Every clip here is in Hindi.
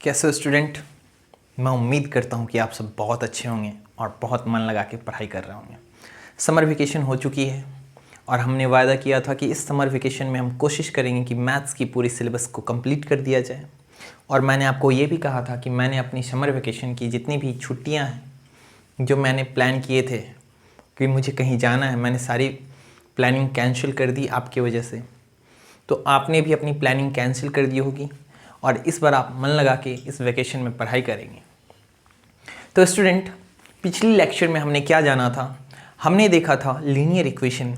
कैसे हो स्टूडेंट? मैं उम्मीद करता हूँ कि आप सब बहुत अच्छे होंगे और बहुत मन लगा के पढ़ाई कर रहे होंगे। समर वेकेशन हो चुकी है और हमने वायदा किया था कि इस समर वेकेशन में हम कोशिश करेंगे कि मैथ्स की पूरी सिलेबस को कंप्लीट कर दिया जाए। और मैंने आपको ये भी कहा था कि मैंने अपनी समर वेकेशन की जितनी भी छुट्टियाँ हैं जो मैंने प्लान किए थे कि मुझे कहीं जाना है, मैंने सारी प्लानिंग कैंसिल कर दी आपकी वजह से। तो आपने भी अपनी प्लानिंग कैंसिल कर दी होगी और इस बार आप मन लगा के इस वेकेशन में पढ़ाई करेंगे। तो स्टूडेंट, पिछली लेक्चर में हमने क्या जाना था? हमने देखा था linear equation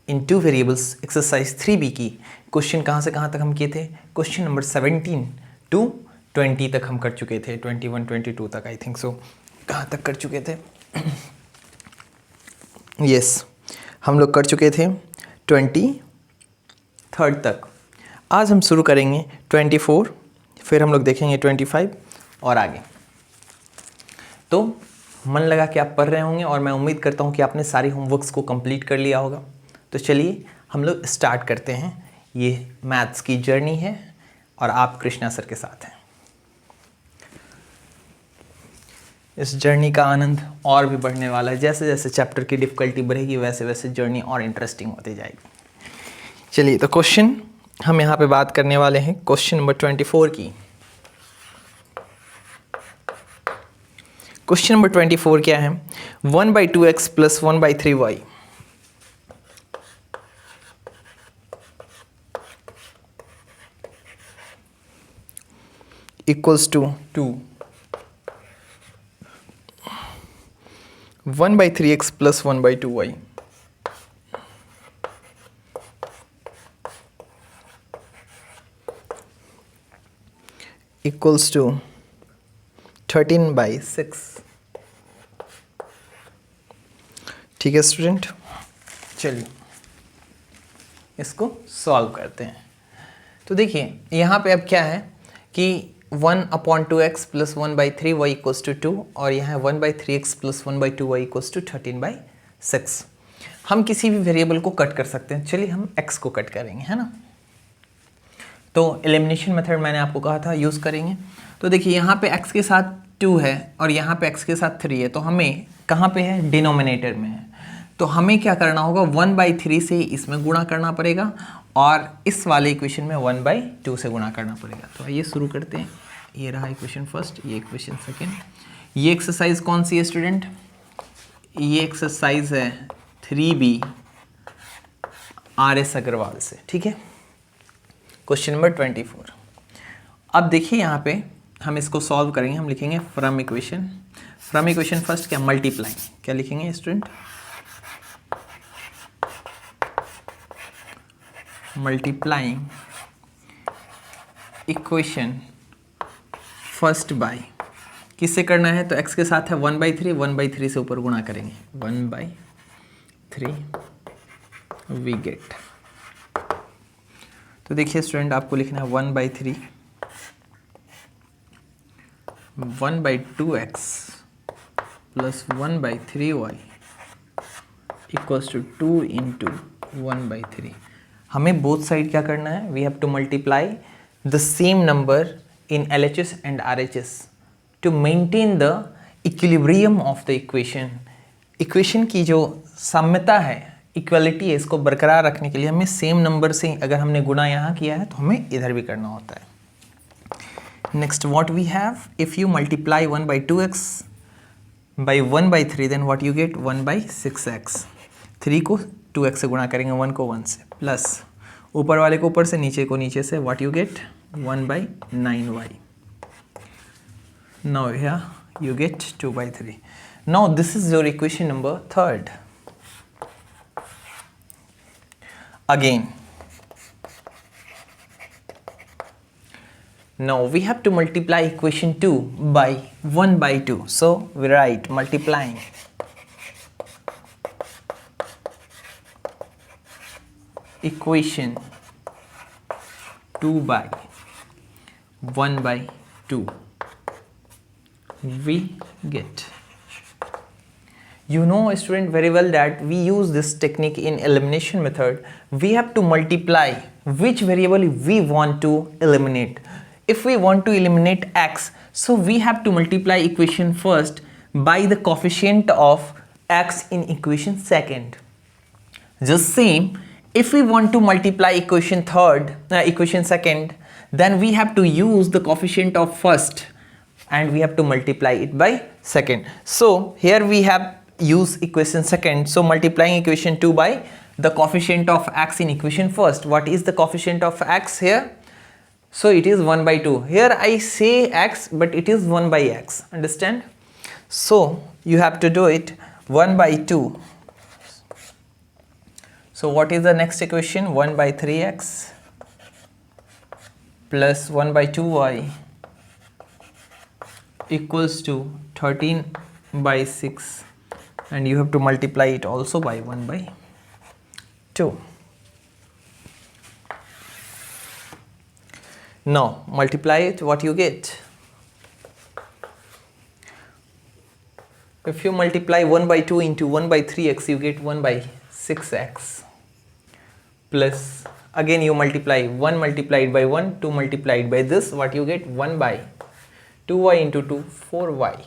in two variables exercise 3B की क्वेश्चन कहाँ से कहाँ तक हम किए थे। क्वेश्चन नंबर 17 to 20 तक हम कर चुके थे, 21 22 तक आई थिंक सो। कहाँ तक कर चुके थे? यस, हम लोग कर चुके थे 23 तक। आज हम शुरू करेंगे 24, फिर हम लोग देखेंगे 25 और आगे। तो मन लगा के आप पढ़ रहे होंगे और मैं उम्मीद करता हूँ कि आपने सारी होमवर्क्स को कंप्लीट कर लिया होगा। तो चलिए हम लोग स्टार्ट करते हैं। ये मैथ्स की जर्नी है और आप कृष्णा सर के साथ हैं। इस जर्नी का आनंद और भी बढ़ने वाला है। जैसे जैसे चैप्टर की डिफ़िकल्टी बढ़ेगी वैसे वैसे जर्नी और इंटरेस्टिंग होती जाएगी। चलिए, तो क्वेश्चन हम यहाँ पे बात करने वाले हैं क्वेश्चन नंबर 24 की। क्वेश्चन नंबर 24 क्या है? 1/2x plus 1/3y equals to 1/3x plus 1/2y equals to 13/6। ठीक है स्टूडेंट, चलिए इसको सॉल्व करते हैं। तो देखिए यहाँ पे अब क्या है कि 1/2x plus 1/3y equals to 2 और यहाँ 1/3x plus 1/2y equals to 13/6। हम किसी भी वेरिएबल को कट कर सकते हैं। चलिए हम x को कट करेंगे, है ना। तो एलिमिनेशन मेथड मैंने आपको कहा था यूज़ करेंगे। तो देखिए यहाँ पे x के साथ 2 है और यहाँ पे x के साथ 3 है। तो हमें कहाँ पे है? डिनोमिनेटर में है। तो हमें क्या करना होगा? 1/3 से इसमें गुणा करना पड़ेगा और इस वाले इक्वेशन में 1/2 से गुणा करना पड़ेगा। तो आइए शुरू करते हैं। ये रहा इक्वेशन फर्स्ट, ये इक्वेशन सेकेंड। ये एक्सरसाइज कौन सी है स्टूडेंट? ये एक्सरसाइज है 3B RS अग्रवाल से। ठीक है, क्वेश्चन नंबर 24। अब देखिए यहाँ पे हम इसको सॉल्व करेंगे। हम लिखेंगे फ्रॉम इक्वेशन फर्स्ट क्या? मल्टीप्लाइंग। क्या लिखेंगे student? Multiplying equation first bye, किससे करना है? तो x के साथ है 1/3 से ऊपर गुणा करेंगे। 1/3 वी गेट। तो देखिए स्टूडेंट, आपको लिखना है 1/3 1/2x plus 1/3y equals to 2 into 1/3। हमें बोथ साइड क्या करना है? We have to multiply the same number in LHS and RHS to maintain the equilibrium of the equation. Equation की जो साम्यता है, इक्वलिटी है, इसको बरकरार रखने के लिए हमें सेम नंबर से अगर हमने गुणा यहाँ किया है तो हमें इधर भी करना होता है। Next what we have? If you multiply 1/2x by 1/3 then what you get? 1/6x। 3 को 2x से गुणा करेंगे, 1 को 1 से, प्लस ऊपर वाले को ऊपर से, नीचे को नीचे से, what you gate? 1/9y। Now here you get 2/3. Now this is your equation number 3rd. Again, now we have to multiply equation 2 by 1/2. So we write multiplying equation 2 by 1/2. We get, you know student very well that we use this technique in elimination method. We have to multiply which variable we want to eliminate. if we want to eliminate x, so we have to multiply equation first by the coefficient of x in equation second. Just same, if we want to multiply equation second, then we have to use the coefficient of first and we have to multiply it by second. So here we have used equation second, so multiplying equation 2 by the coefficient of x in equation first. What is the coefficient of x here? So it is 1 by 2. Here I say x, but it is 1 by x, understand? So you have to do it 1 by 2. So what is the next equation? 1 by 3x plus 1 by 2y equals to 13 by 6, and you have to multiply it also by 1 by 2. Now multiply it, what you get? If you multiply 1 by 2 into 1 by 3x, you get 1 by 6x. Plus again you multiply 1 multiplied by 1, 2 multiplied by this, what you get? 1 by 2y into 2, 4y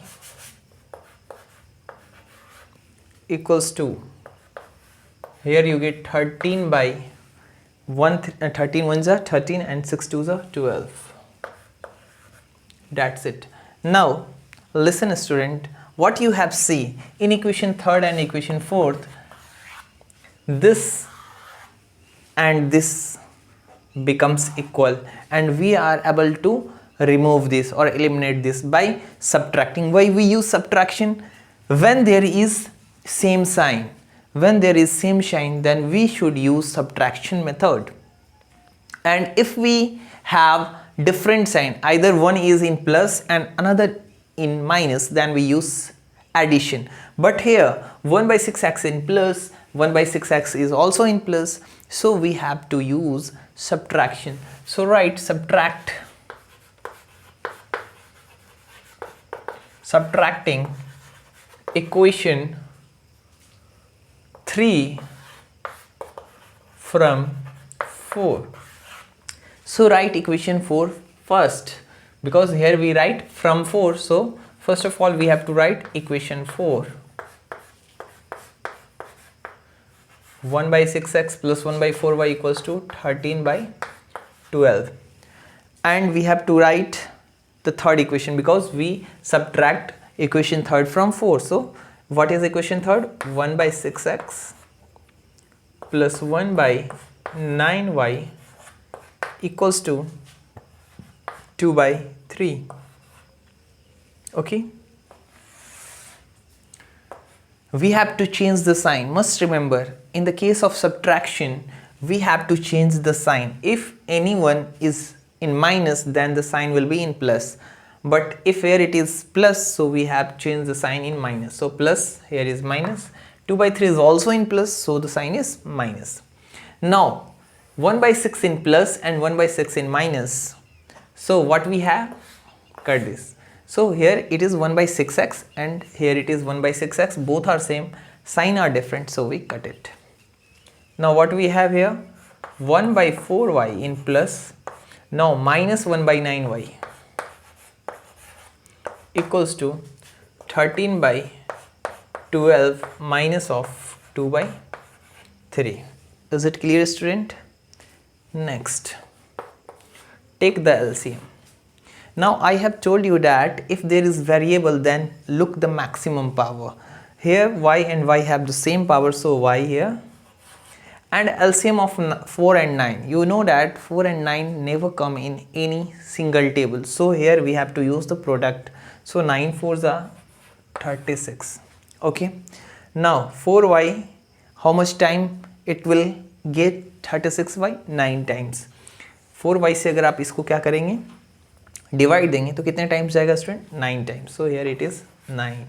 equals to, here you get 13 by 13 ones are 13 and 6 twos are 12. That's it. Now listen student, what you have seen in equation third and equation fourth, this and this becomes equal, and we are able to remove this or eliminate this by subtracting. Why we use subtraction? When there is same sign, when there is same sign, then we should use subtraction method. And if we have different sign, either one is in plus and another in minus, then we use addition. But here 1 by 6x in plus, 1 by 6x is also in plus, so we have to use subtraction. So write subtracting equation 3 from 4. So write equation 4 first, because here we write from 4. So first of all we have to write equation 4. 1 by 6x plus 1 by 4y equals to 13 by 12. And we have to write the third equation because we subtract equation third from 4. So what is equation third? 1 by 6x plus 1 by 9y equals to 2 by 3. Okay. We have to change the sign. Must remember, in the case of subtraction, we have to change the sign. If anyone is in minus, then the sign will be in plus. But if here it is plus, so we have changed the sign in minus. So plus, here is minus. 2 by 3 is also in plus, so the sign is minus. Now 1 by 6 in plus and 1 by 6 in minus. So what we have? Cut this. So here it is 1 by 6x and here it is 1 by 6x. Both are same, sign are different, so we cut it. Now what we have here? 1 by 4y in plus. Now minus 1 by 9y equals to 13 by 12 minus of 2 by 3. Is it clear, student? Next, take the LCM. Now I have told you that if there is variable, then look the maximum power. Here y and y have the same power, so y here. And LCM of 4 and 9. You know that 4 and 9 never come in any single table. So here we have to use the product. So 9 4s are 36. Okay. Now 4y, how much time it will get? 36y 9 times. 4y से अगर आप इसको क्या करेंगे, डिवाइड देंगे, तो कितने टाइम्स जाएगा student? 9 times. So here it is 9.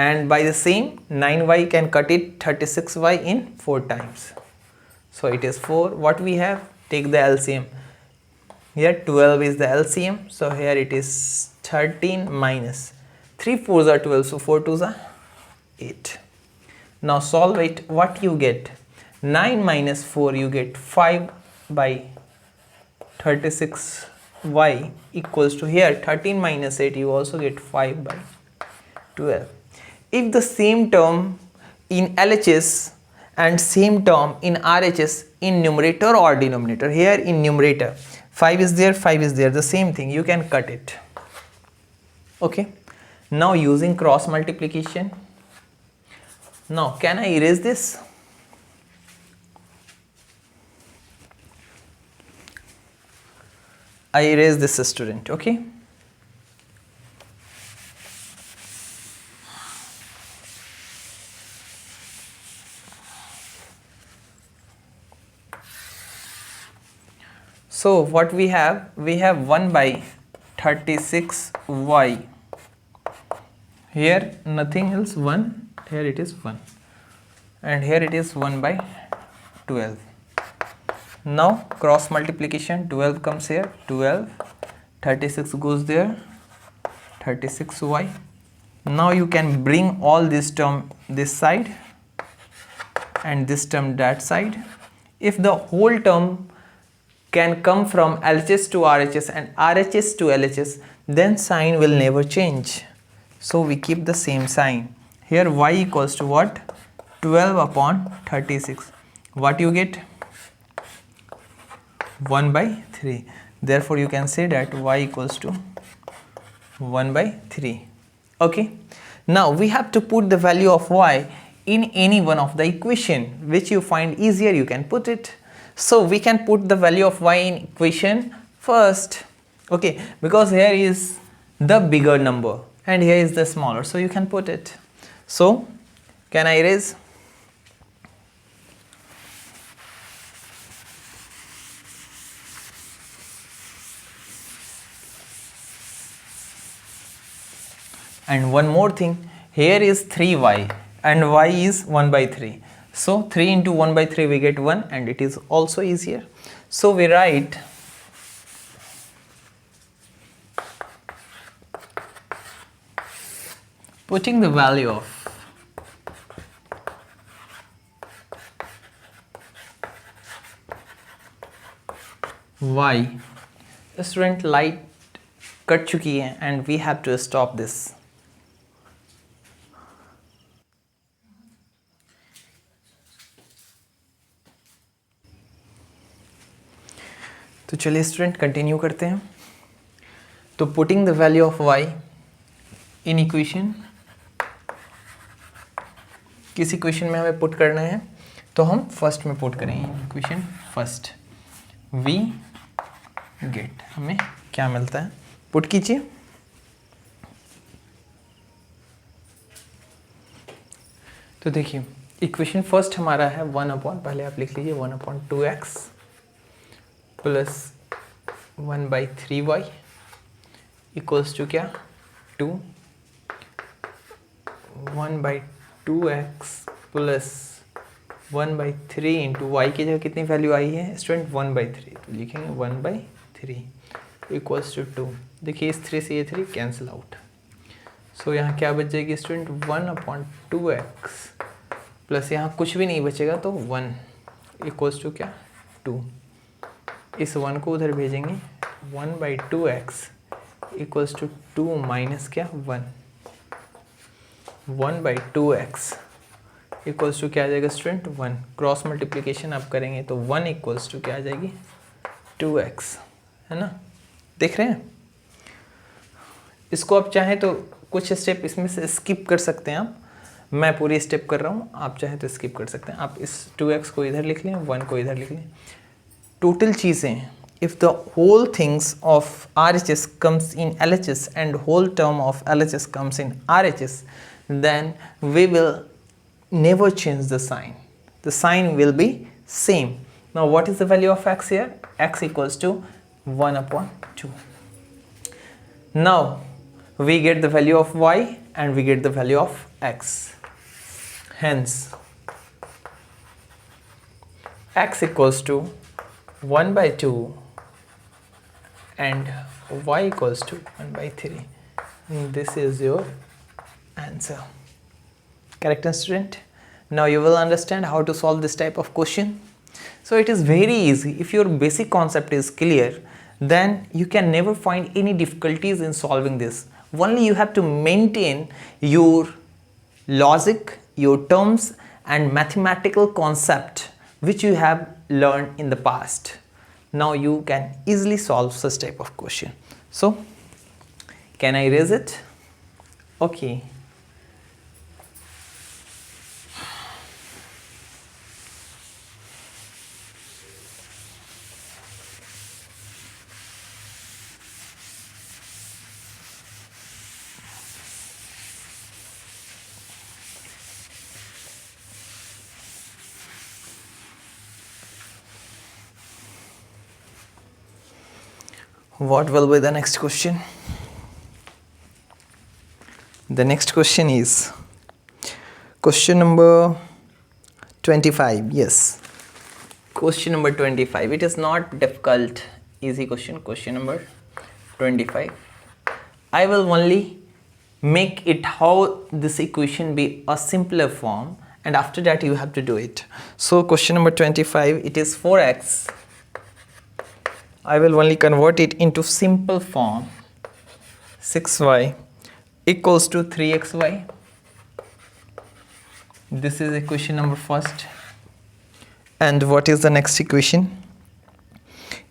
And by the same 9y can cut it 36y in 4 times. So it is 4. What we have? Take the LCM. Here 12 is the LCM. So here it is 13 minus 3 4s are 12. So 4 2s are 8. Now solve it. What you get? 9 minus 4 you get 5 by 36 y equals to, here 13 minus 8, you also get 5 by 12. If the same term in LHS and same term in RHS in numerator or denominator, here in numerator 5 is there, 5 is there, the same thing, you can cut it. Okay, now using cross multiplication, now can I erase this? I erase this, student. Okay, so what we have 1 by 36y, here nothing else, 1, here it is 1, and here it is 1 by 12. Now cross multiplication, 12 comes here, 12, 36 goes there, 36y. Now you can bring all this term this side and this term that side. If the whole term can come from LHS to RHS and RHS to LHS, then sign will never change. So we keep the same sign. Here y equals to what? 12 upon 36. What you get? 1 by 3. Therefore you can say that y equals to 1 by 3. Okay, now we have to put the value of y in any one of the equation, which you find easier, you can put it. So we can put the value of y in equation first, okay, because here is the bigger number and here is the smaller, so you can put it. So can I erase? And one more thing, here is 3y and y is 1 by 3. So 3 into 1 by 3 we get 1, and it is also easier. So we write putting the value of y, student light cut चुकी है and we have to stop this. तो चलिए स्टूडेंट कंटिन्यू करते हैं. तो putting the value of y in equation, किस इक्वेशन में हमें पुट करना है, तो हम फर्स्ट में पुट करेंगे. इक्वेशन फर्स्ट, वी गेट, हमें क्या मिलता है, पुट कीजिए. तो देखिए इक्वेशन फर्स्ट हमारा है 1 अपॉन, पहले आप लिख लीजिए 1 upon 2x plus 1 by 3y equals to क्या, 2, 1 by 2x plus 1 by 3 into y की जगह कितनी वैल्यू आई है स्टूडेंट, 1 बाई 3, तो लिखेंगे 1 बाई 3 इक्वल्स टू 2. देखिए इस 3 से ये 3 कैंसिल आउट. सो यहाँ क्या बच जाएगी स्टूडेंट, 1 अपॉन 2x प्लस यहाँ कुछ भी नहीं बचेगा तो 1 इक्वल्स टू क्या, 2. इस 1 को उधर भेजेंगे, 1 by 2x equals to 2 minus क्या, 1. 1 बाई 2x इक्वल्स टू क्या आ जाएगा स्टूडेंट, 1. क्रॉस मल्टीप्लिकेशन आप करेंगे तो 1 इक्वल्स टू क्या आ जाएगी, 2x, है ना. देख रहे हैं. इसको आप चाहें तो कुछ स्टेप इसमें से स्किप कर सकते हैं आप. मैं पूरी स्टेप कर रहा हूँ, आप चाहें तो स्किप कर सकते हैं. आप इस 2x को इधर लिख लें, 1 को इधर लिख लें. टोटल चीज़ें, if the whole things of RHS comes in LHS and whole term of LHS comes in RHS, then we will never change the sign. The sign will be same. Now what is the value of x here? X equals to 1 upon 2. Now we get the value of y and we get the value of x. Hence x equals to 1 by 2 and y equals to 1 by 3. This is your answer. Correct, student? Now you will understand how to solve this type of question. So it is very easy. If your basic concept is clear, then you can never find any difficulties in solving this. Only you have to maintain your logic, your terms and mathematical concept which you have learned in the past. Now you can easily solve such type of question. So can I erase it? Okay. What will be the next question? The next question is question number 25. Yes, question number 25. It is not difficult, easy question. Question number 25. I will only make it how this equation be a simpler form, and after that you have to do it. So question number 25, it is 4x. I will only convert it into simple form. 6y equals to 3xy. This is equation number first. And what is the next equation?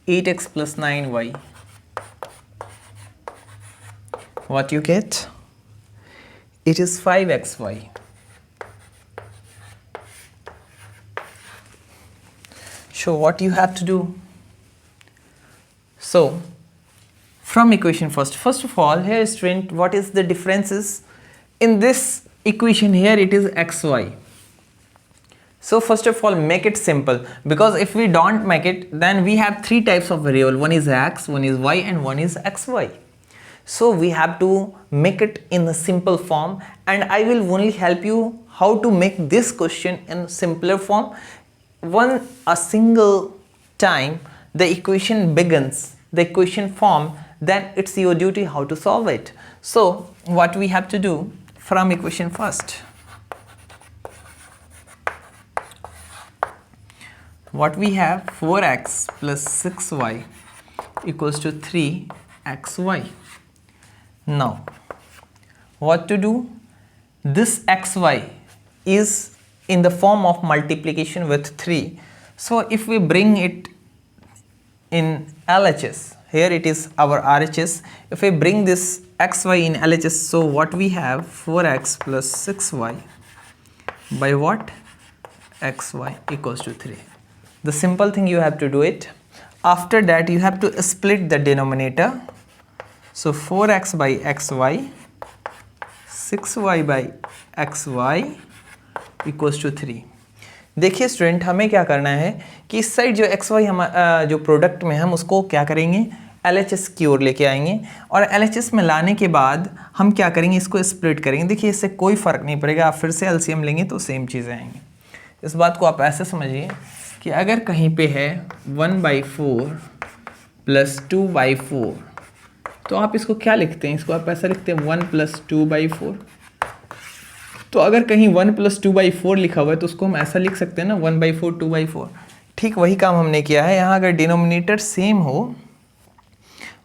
8x plus 9y. What you get? It is 5xy. So what you have to do? So from equation first of all, here student, what is the differences in this equation? Here it is xy. So first of all, make it simple, because if we don't make it, then we have three types of variable. One is x, one is y, and one is xy. So we have to make it in a simple form, and I will only help you how to make this question in simpler form. A single time the equation begins, the equation form, then it's your duty how to solve it. So what we have to do from equation first? What we have? 4x plus 6y equals to 3xy. Now what to do? This xy is in the form of multiplication with 3. So if we bring it in LHS, here it is our RHS. If we bring this xy in LHS, so what we have? 4x plus 6y by what? xy equals to 3. The simple thing you have to do it. After that you have to split the denominator. So 4x by xy, 6y by xy equals to 3. देखिए स्टूडेंट, हमें क्या करना है कि इस साइड जो एक्स वाई हम जो प्रोडक्ट में हम उसको क्या करेंगे? LHS की ओर लेके आएंगे, और LHS में लाने के बाद हम क्या करेंगे? इसको स्प्लिट करेंगे. देखिए इससे कोई फ़र्क नहीं पड़ेगा, आप फिर से LCM लेंगे तो सेम चीज़ें आएंगी. इस बात को आप ऐसे समझिए कि अगर कहीं पे है 1/4 प्लस 2/4, तो आप इसको क्या लिखते हैं? इसको आप ऐसा लिखते हैं 1 प्लस 2/4. तो अगर कहीं 1 प्लस 2/4 लिखा हुआ है तो उसको हम ऐसा लिख सकते हैं ना, 1/4 2/4. ठीक वही काम हमने किया है. यहाँ अगर डिनोमिनेटर सेम हो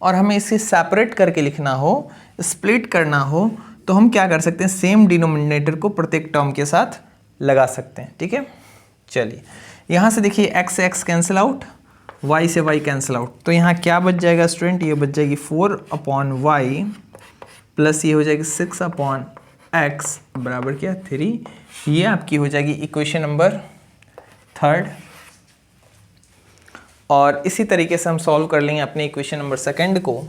और हमें इसे सेपरेट करके लिखना हो, स्प्लिट करना हो, तो हम क्या कर सकते हैं? सेम डिनोमिनेटर को प्रत्येक टर्म के साथ लगा सकते हैं. ठीक है, चलिए यहाँ से देखिए x से x कैंसिल आउट, y से y कैंसिल आउट, तो यहाँ क्या बच जाएगा स्टूडेंट? ये बच जाएगी 4/y प्लस ये हो जाएगी 6/x बराबर क्या? 3. ये आपकी हो जाएगी इक्वेशन नंबर 3. और इसी तरीके से हम सॉल्व कर लेंगे अपने इक्वेशन नंबर 2 को.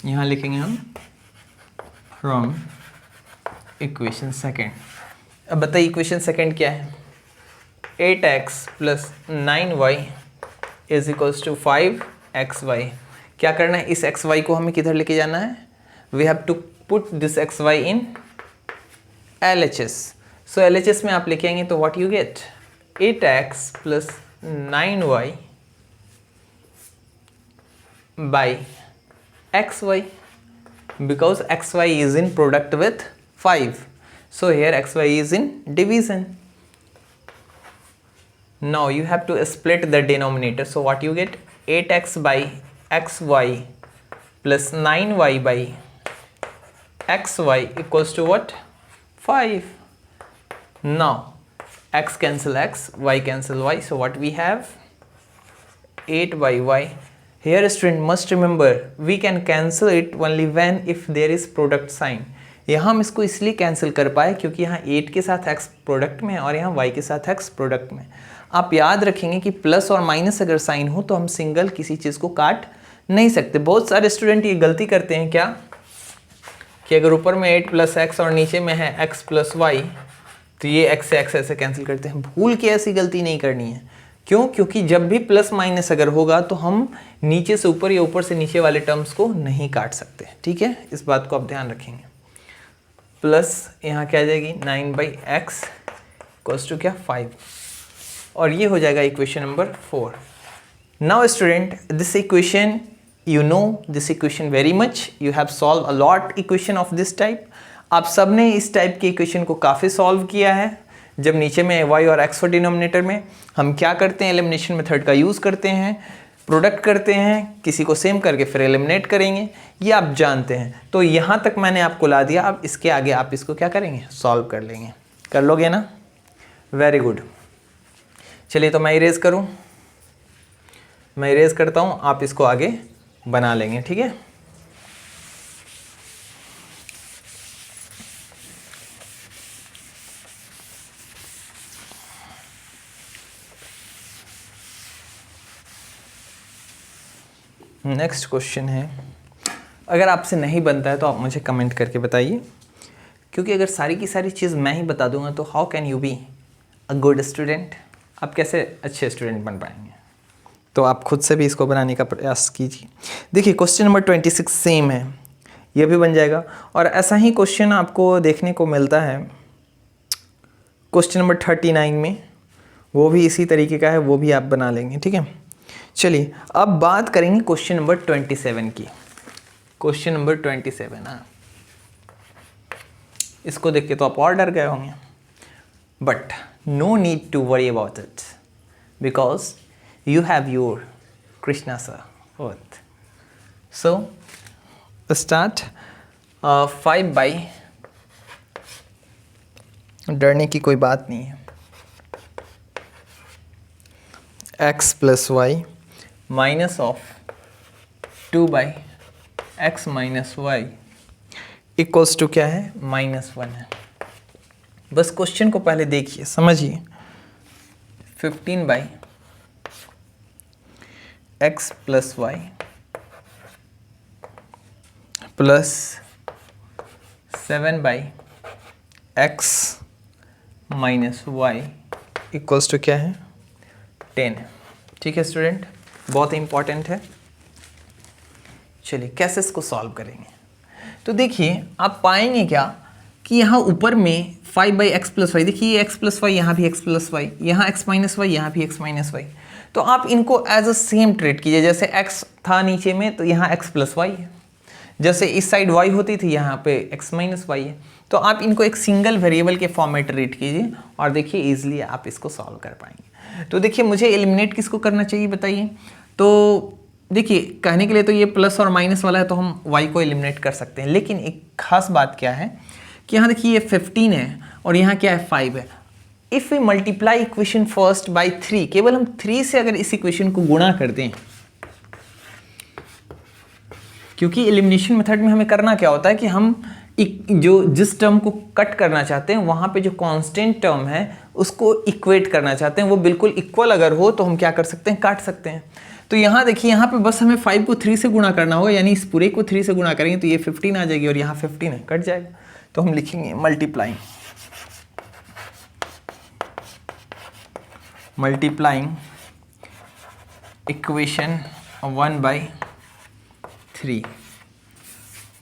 यहाँ लिखेंगे हम फ्रॉम इक्वेशन 2. अब बताइए इक्वेशन 2 क्या है? 8x plus 9y is equals to 5xy. क्या करना है? इस xy को हमें किधर लेके जाना है? We have to put this xy in LHS. So LHS में आप लेके आएंगे तो what you get? 8x plus 9y by xy, because xy is in product with 5. So here xy is in division. Now you have to split the denominator. So what you get? 8x by xy plus 9y by xy equals to what? 5. Now x cancel x, y cancel y. So what we have? 8 by y. Here student must remember we can cancel it only when if there is product sign. यहाँ हम इसको इसलिए कैंसिल कर पाए क्योंकि यहाँ 8 के साथ x प्रोडक्ट में और यहाँ y के साथ x प्रोडक्ट में। आप याद रखेंगे कि प्लस और माइनस अगर साइन हो तो हम सिंगल किसी चीज़ को काट नहीं सकते। बहुत सारे स्टूडेंट ये गलती करते हैं क्या कि अगर ऊपर में 8 प्लस एक्स और नीचे में है x प्लस वाई तो ये x से x ऐसे कैंसिल करते हैं। भूल के ऐसी गलती नहीं करनी है। क्यों? क्योंकि जब भी प्लस माइनस अगर होगा तो हम नीचे से ऊपर या ऊपर से नीचे वाले टर्म्स को नहीं काट सकते। ठीक है, इस बात को आप ध्यान रखेंगे। प्लस यहाँ क्या आ जाएगी 9 बाई एक्स इक्वल्स टू क्या 5 और ये हो जाएगा equation number 4। Now student this equation you know this equation very much, you have solved a lot equation of this type। आप सब ने इस टाइप के इक्वेशन को काफ़ी सॉल्व किया है। जब नीचे में y और x हो डिनोमिनेटर में, हम क्या करते हैं एलिमिनेशन मेथड का यूज़ करते हैं, प्रोडक्ट करते हैं, किसी को सेम करके फिर एलिमिनेट करेंगे, ये आप जानते हैं। तो यहाँ तक मैंने आपको ला दिया, अब इसके आगे आप इसको क्या करेंगे, सॉल्व कर लेंगे। कर लोगे ना? Very good. चलिए तो मैं इरेज करूँ, मैं इरेज करता हूँ, आप इसको आगे बना लेंगे। ठीक है, नेक्स्ट क्वेश्चन है। अगर आपसे नहीं बनता है तो आप मुझे कमेंट करके बताइए, क्योंकि अगर सारी की सारी चीज़ मैं ही बता दूंगा तो how can you be a good student, आप कैसे अच्छे स्टूडेंट बन पाएंगे। तो आप खुद से भी इसको बनाने का प्रयास कीजिए। देखिए क्वेश्चन नंबर 26 सेम है, ये भी बन जाएगा। और ऐसा ही क्वेश्चन आपको देखने को मिलता है क्वेश्चन नंबर 39 में, वो भी इसी तरीके का है, वो भी आप बना लेंगे। ठीक है, चलिए अब बात करेंगे क्वेश्चन नंबर 27 की। क्वेश्चन नंबर 27, हाँ, इसको देख के तो आप और डर गए होंगे, but no need to worry about it because you have your Krishna sir with. So start 5 by, डरने की कोई बात नहीं है, x plus y minus of 2 by x minus y equals to क्या है, -1 है। बस क्वेश्चन को पहले देखिए, समझिए। 15 by x plus y plus 7 by x minus y equals to क्या है, 10 है। ठीक है स्टूडेंट, बहुत इंपॉर्टेंट है। चलिए कैसे इसको सॉल्व करेंगे। तो देखिए आप पाएंगे क्या कि यहाँ ऊपर में 5 बाई एक्स प्लस वाई, देखिए एक्स प्लस वाई, यहाँ भी एक्स प्लस वाई, यहाँ एक्स माइनस वाई, यहाँ भी एक्स माइनस वाई। तो आप इनको एज अ सेम ट्रीट कीजिए, जैसे x था नीचे में तो यहाँ x प्लस वाई है, जैसे इस साइड y होती थी यहाँ पे x माइनस वाई है। तो आप इनको एक सिंगल वेरिएबल के फॉर्म में ट्रीट कीजिए और देखिए इजीली आप इसको सॉल्व कर पाएंगे। तो देखिए मुझे एलिमिनेट किसको करना चाहिए बताइए। तो देखिए कहने के लिए तो ये प्लस और माइनस वाला है तो हम y को एलिमिनेट कर सकते हैं, लेकिन एक खास बात क्या है कि यहाँ देखिए ये 15 है और यहाँ क्या है 5 है। If we multiply equation first by 3, केवल हम 3 से अगर इस इक्वेशन को गुणा कर दें, क्योंकि एलिमिनेशन मेथड में हमें करना क्या होता है कि हम जिस टर्म को कट करना चाहते हैं वहां पे जो कांस्टेंट टर्म है उसको इक्वेट करना चाहते हैं, वो बिल्कुल इक्वल अगर हो तो हम क्या कर सकते हैं, काट सकते हैं। तो यहाँ देखिए यहाँ पे बस हमें 5 को 3 से गुणा करना होगा, यानी इस पूरे को 3 से गुणा करेंगे तो ये 15 आ जाएगी और यहाँ 15 है, कट जाएगा। तो हम लिखेंगे मल्टीप्लाइंग इक्वेशन 1/3।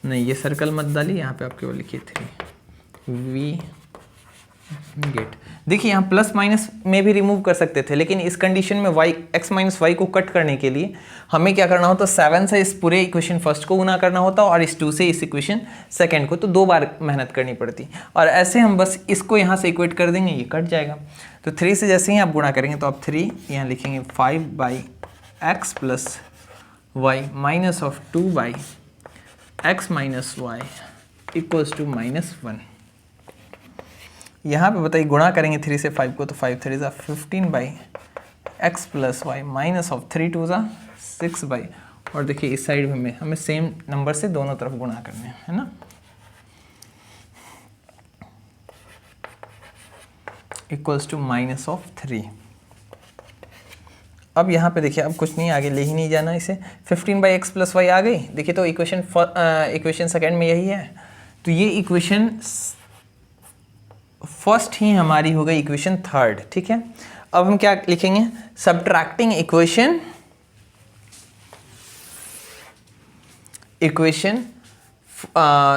नहीं ये सर्कल मत डालिए, यहाँ पे आप केवल लिखिए 3 v गेट। देखिए यहाँ प्लस माइनस में भी रिमूव कर सकते थे, लेकिन इस कंडीशन में y x माइनस वाई को कट करने के लिए हमें क्या करना होता, 7 से इस पूरे इक्वेशन फर्स्ट को गुना करना होता और इस 2 से इस इक्वेशन सेकंड को, तो 2 बार मेहनत करनी पड़ती। और ऐसे हम बस इसको यहाँ से इक्वेट कर देंगे, ये कट जाएगा। तो 3 से जैसे ही आप गुणा करेंगे तो आप 3 यहाँ लिखेंगे 5/x plus y minus of 2/x minus y equals to -1। यहाँ पे बताइए गुणा करेंगे 3 से 5 को, तो 5 3 ज़ा 15/x plus y minus of 3 2 ज़ा 6/। और देखिए इस साइड में हमें सेम नंबर से दोनों तरफ गुणा करने हैं, है ना। Equals to -3। अब यहाँ पे देखिए अब कुछ नहीं, आगे ले ही नहीं जाना इसे। 15/x प्लस वाई आ गई। देखिए तो इक्वेशन सेकेंड में यही है, तो ये इक्वेशन फर्स्ट ही हमारी हो गई इक्वेशन थर्ड, ठीक है। अब हम क्या लिखेंगे, subtracting equation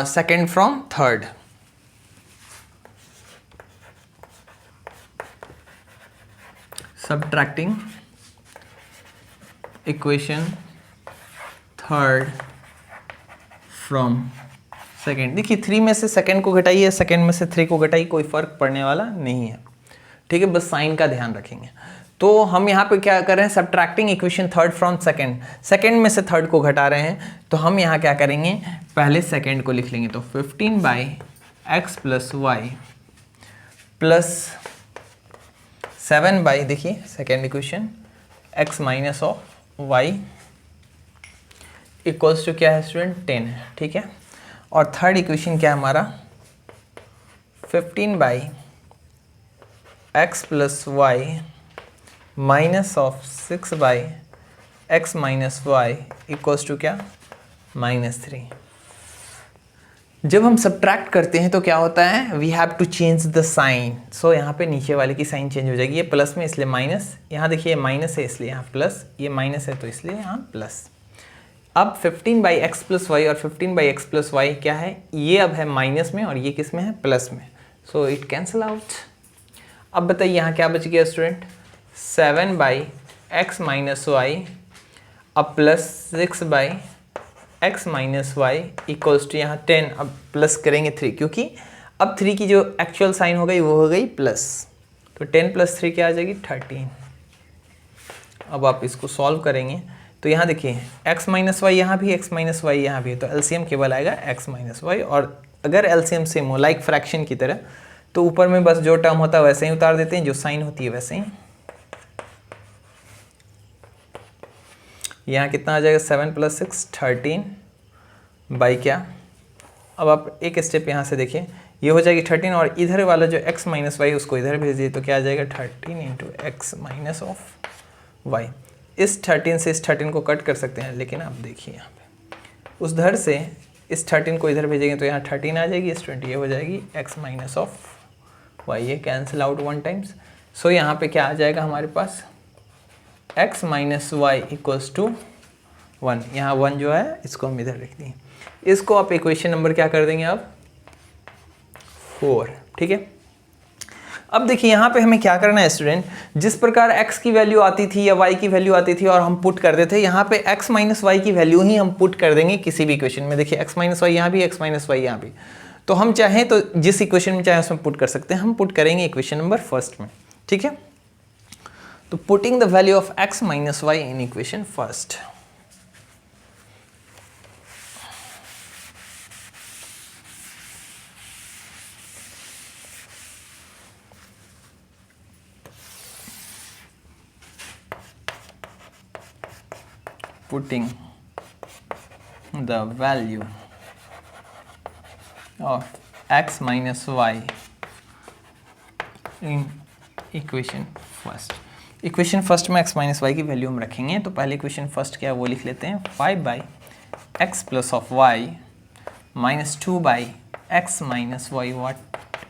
second from third. Subtracting equation third from second. देखिए 3 में से सेकेंड को घटाइए, सेकेंड में से 3 को घटाइए, कोई फर्क पड़ने वाला नहीं है, ठीक है। बस साइन का ध्यान रखेंगे। तो हम यहाँ पे क्या कर रहे हैं, subtracting equation third from second. Second में से थर्ड को घटा रहे हैं, तो हम यहाँ क्या करेंगे, पहले सेकेंड को लिख लेंगे। तो 15/x प्लस वाई प्लस 7/, देखिए second equation, x minus of y equals to क्या है स्टूडेंट, 10 है, ठीक है। और थर्ड इक्वेशन क्या है हमारा, 15/x plus y minus of 6/x minus y equals to क्या, -3। जब हम सब्ट्रैक्ट करते हैं तो क्या होता है, we have to change the sign. So यहाँ पे नीचे वाले की साइन चेंज हो जाएगी, ये प्लस में इसलिए माइनस, यहाँ देखिए ये माइनस है इसलिए यहाँ प्लस, ये माइनस है तो इसलिए यहाँ प्लस। अब 15/x प्लस वाई और 15/x प्लस वाई क्या है, ये अब है माइनस में और ये किस में है, प्लस में। So it cancel out. अब बताइए यहाँ क्या बच गया स्टूडेंट, 7/x माइनस वाई अब plus 6/x minus y equals to यहाँ 10। अब प्लस करेंगे 3, क्योंकि अब 3 की जो एक्चुअल साइन हो गई वो हो गई प्लस, तो 10 + 3 क्या आ जाएगी, 13। अब आप इसको सॉल्व करेंगे तो यहाँ देखिए x माइनस वाई यहाँ भी, x माइनस वाई यहाँ भी है, तो एलसीएम केवल आएगा x माइनस वाई। और अगर एलसीएम सेम हो लाइक फ्रैक्शन की तरह, तो ऊपर में बस जो टर्म होता है वैसे ही उतार देते हैं, जो साइन होती है वैसे ही। यहाँ कितना आ जाएगा, 7 + 6 13 बाई क्या, अब आप एक स्टेप यहाँ से देखिए, ये हो जाएगी 13 और इधर वाला जो x माइनस वाई उसको इधर भेज दिए, तो क्या आ जाएगा 13 × x माइनस ऑफ वाई। इस 13 से इस 13 को कट कर सकते हैं, लेकिन आप देखिए यहाँ पे उस धर से इस 13 को इधर भेजेंगे तो यहाँ 13 आ जाएगी, इस 20 ये हो जाएगी x माइनस ऑफ वाई, ये कैंसिल आउट 1 टाइम्स। सो यहाँ पे क्या आ जाएगा हमारे पास, x minus y equals to 1। यहाँ 1 जो है इसको हम इधर रख देंगे, इसको आप इक्वेशन नंबर क्या कर देंगे अब 4, ठीक है। अब देखिए यहाँ पे हमें क्या करना है स्टूडेंट, जिस प्रकार x की वैल्यू आती थी या y की वैल्यू आती थी और हम पुट करते थे, यहाँ पे x माइनस वाई की वैल्यू ही हम पुट कर देंगे किसी भी इक्वेशन में। देखिए x माइनस वाई यहाँ भी, x माइनस वाई यहाँ भी, तो हम चाहें तो जिस इक्वेशन में चाहे उसमें पुट कर सकते हैं। हम पुट करेंगे इक्वेशन नंबर फर्स्ट में, ठीक है। तो putting the value of x minus y in equation first. Putting the value of x minus y in equation first। Equation first में x माइनस वाई की वैल्यू हम रखेंगे, तो पहले इक्वेशन फर्स्ट क्या है वो लिख लेते हैं, 5/x plus of y minus 2/x minus y, what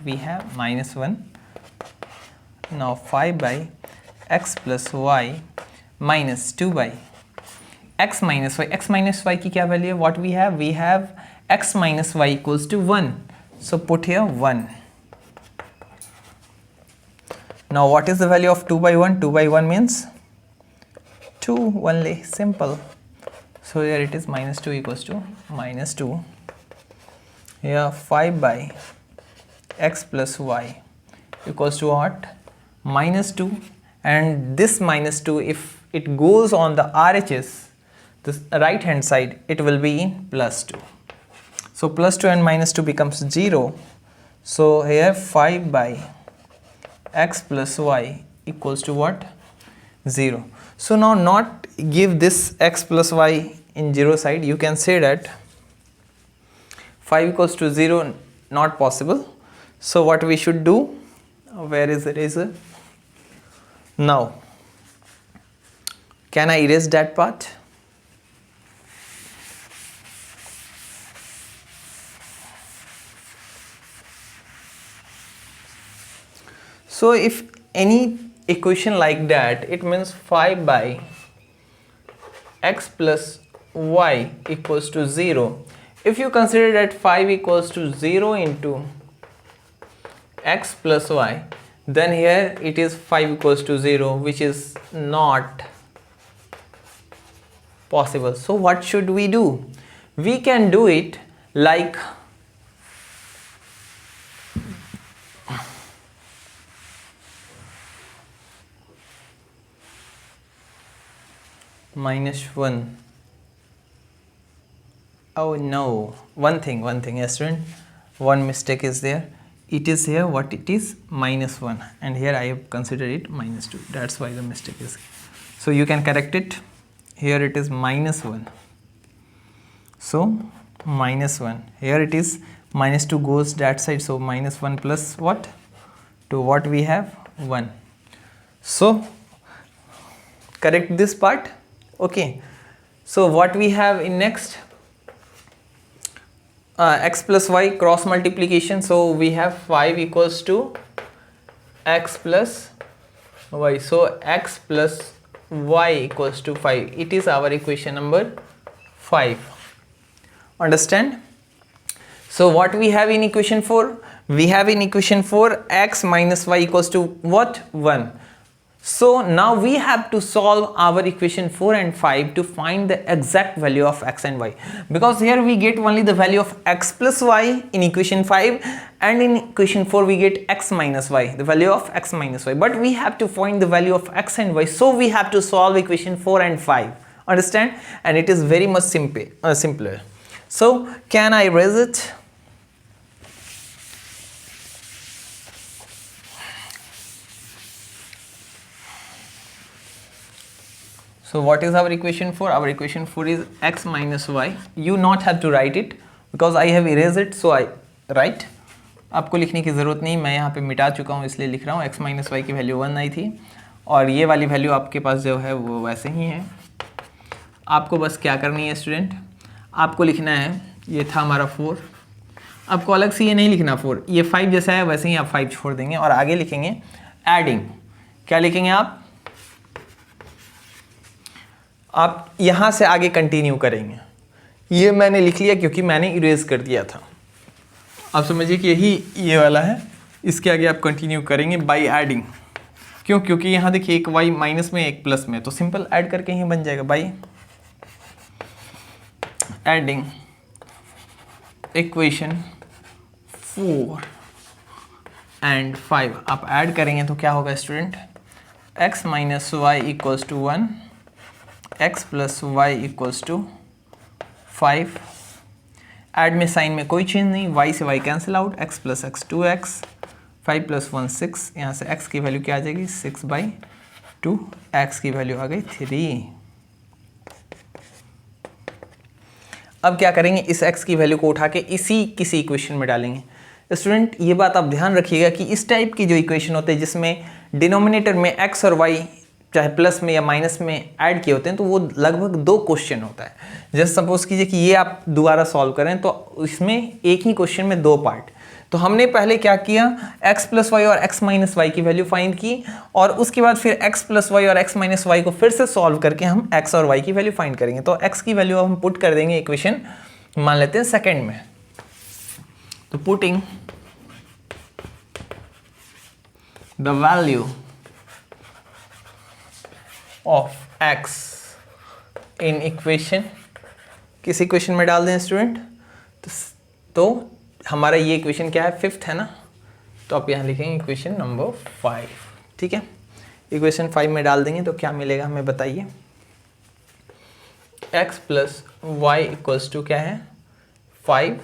we have -1। Now 5/x plus y minus 2/x minus y, x minus y की क्या वैल्यू है, what we have x minus y equals to 1, so put here 1। Now what is the value of 2 by 1? 2 by 1 means 2 only, simple. So here it is minus 2 equals to minus 2. Here 5 by x plus y equals to what? Minus 2. And this minus 2, if it goes on the RHS, this right hand side, it will be in plus 2. So plus 2 and minus 2 becomes 0. So here 5 by x plus y equals to what? 0. So now not give this x plus y in 0 side, you can say that 5 equals to 0, not possible. So what we should do, where is eraser? Now can I erase that part? So if any equation like that, it means 5 by x plus y equals to 0. If you consider that 5 equals to 0 into x plus y, then here it is 5 equals to 0, which is not possible. So what should we do? We can do it like minus 1. Oh no, one thing, yes student, one mistake is there. It is here what it is, minus 1, and here I have considered it minus 2. That's why the mistake is. So you can correct it. Here it is minus 1. So minus 1. Here it is minus 2 goes that side. So minus 1 plus what? To what we have? 1. So correct this part. Okay. So what we have in next? X plus y cross multiplication. So we have 5 equals to x plus y. So x plus y equals to 5. It is our equation number 5. Understand? So what we have in equation 4? We have in equation 4 x minus y equals to what? 1. So now we have to solve our equation 4 and 5 to find the exact value of x and y, because here we get only the value of x plus y in equation 5, and in equation 4 we get x minus y, the value of x minus y, but we have to find the value of x and y, so we have to solve equation 4 and 5. Understand? And it is very much simpler. So can I erase it? So what is our equation 4? Our equation 4 is x minus y. You not have to write it because I have erased it, so I write. आपको लिखने की ज़रूरत नहीं, मैं यहाँ पे मिटा चुका हूँ इसलिए लिख रहा हूँ. x माइनस वाई की वैल्यू 1 आई थी और ये वाली वैल्यू आपके पास जो है वो वैसे ही है. आपको बस क्या करनी है स्टूडेंट, आपको लिखना है, ये था हमारा 4. आपको अलग से ये नहीं लिखना 4, ये 5 जैसा है वैसे ही आप 5 छोड़ देंगे और आगे लिखेंगे एडिंग. क्या लिखेंगे आप यहाँ से आगे कंटिन्यू करेंगे. ये मैंने लिख लिया क्योंकि मैंने इरेज कर दिया था. आप समझिए कि यही ये वाला है, इसके आगे आप कंटिन्यू करेंगे बाय एडिंग. क्यों? क्योंकि यहाँ देखिए एक y माइनस में एक प्लस में, तो सिंपल ऐड करके ही बन जाएगा बाय एडिंग इक्वेशन 4 एंड 5. आप ऐड करेंगे तो क्या होगा student? x minus y equals to 1, x plus y equals to 5. Add में साइन में कोई चेंज नहीं, y से y cancel out, x plus x 2x, 5 plus 1 6. यहाँ से x की वैल्यू क्या आ जाएगी? 6/2. x की वैल्यू आ गई 3. अब क्या करेंगे? इस x की वैल्यू को उठा के किसी इक्वेशन में डालेंगे. स्टूडेंट ये बात आप ध्यान रखिएगा कि इस टाइप की जो इक्वेशन होते हैं जिसमें डिनोमिनेटर में x और y चाहे प्लस में या माइनस में ऐड किए होते हैं, तो वो लगभग 2 क्वेश्चन होता है. जैसे सपोज कीजिए कि ये आप दोबारा सॉल्व करें तो इसमें एक ही क्वेश्चन में 2 पार्ट. तो हमने पहले क्या किया? x प्लस वाई और x माइनस वाई की वैल्यू फाइंड की और उसके बाद फिर x प्लस वाई और x माइनस वाई को फिर से सॉल्व करके हम x और y की वैल्यू फाइंड करेंगे. तो x की वैल्यू हम पुट कर देंगे इक्वेशन, मान लेते हैं सेकेंड में. तो putting the value of x in equation, किस इक्वेशन में डाल दें स्टूडेंट? तो हमारा ये इक्वेशन क्या है? फिफ्थ है ना, तो आप यहाँ लिखेंगे इक्वेशन नंबर 5, ठीक है। इक्वेशन 5 में डाल देंगे तो क्या मिलेगा हमें बताइए? x plus y equals to क्या है? 5।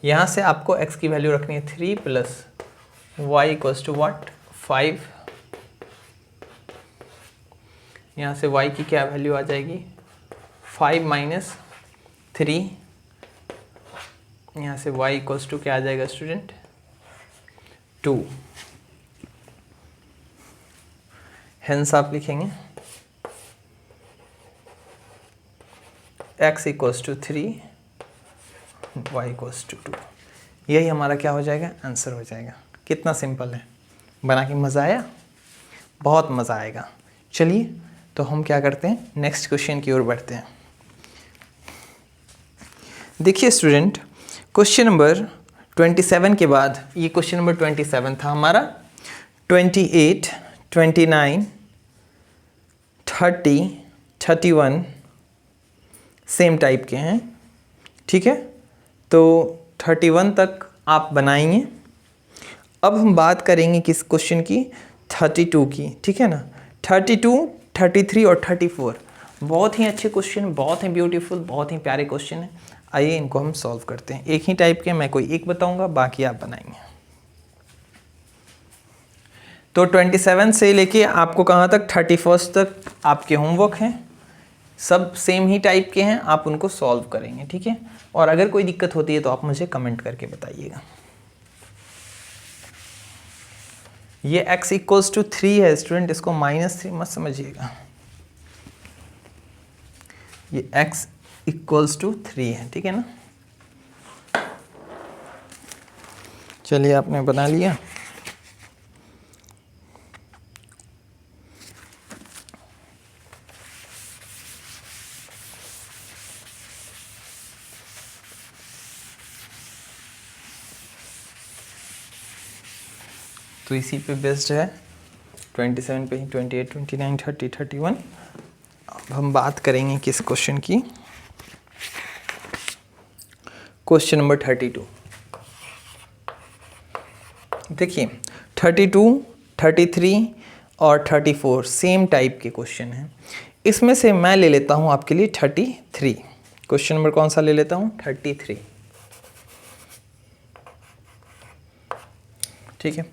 यहाँ से आपको x की वैल्यू रखनी है 3 plus y equals to what? 5। यहाँ से y की क्या वैल्यू आ जाएगी? 5 माइनस 3। यहाँ से y इक्वल्स टू क्या आ जाएगा स्टूडेंट? 2। हेंस आप लिखेंगे x equals to 3, y equals to 2। यही हमारा क्या हो जाएगा? आंसर हो जाएगा। कितना सिंपल है, बना के मज़ा आया? बहुत मज़ा आएगा। चलिए तो हम क्या करते हैं, नेक्स्ट क्वेश्चन की ओर बढ़ते हैं। देखिए स्टूडेंट, क्वेश्चन नंबर 27 के बाद, ये क्वेश्चन नंबर 27 था हमारा, 28, 29, 30, 31 सेम टाइप के हैं, ठीक है। तो 31 तक आप बनाएंगे। अब हम बात करेंगे किस क्वेश्चन की? 32 की, ठीक है ना। 32, 33 और 34 बहुत ही अच्छे क्वेश्चन, बहुत ही ब्यूटीफुल, बहुत ही प्यारे क्वेश्चन है। आइए इनको हम सॉल्व करते हैं। एक ही टाइप के, मैं कोई एक बताऊंगा, बाकी आप बनाएंगे। तो 27 से लेके आपको कहाँ तक? 31 तक आपके होमवर्क हैं, सब सेम ही टाइप के हैं, आप उनको सॉल्व करेंगे, ठीक है। और अगर कोई दिक्कत होती है तो आप मुझे कमेंट करके बताइएगा। ये x इक्वल्स टू 3 है स्टूडेंट, इसको -3 मत समझिएगा। ये x इक्वल्स टू 3 है, ठीक है ना। चलिए आपने बना लिया। तो इसी पे बेस्ड है, 27 पे ही, 28, 29, 30, 31। अब हम बात करेंगे किस क्वेश्चन की? Question number 32। देखिए 32, 33 और 34 सेम टाइप के क्वेश्चन हैं। इसमें से मैं ले लेता हूँ आपके लिए 33। क्वेश्चन नंबर कौन सा ले लेता हूँ? 33, ठीक है।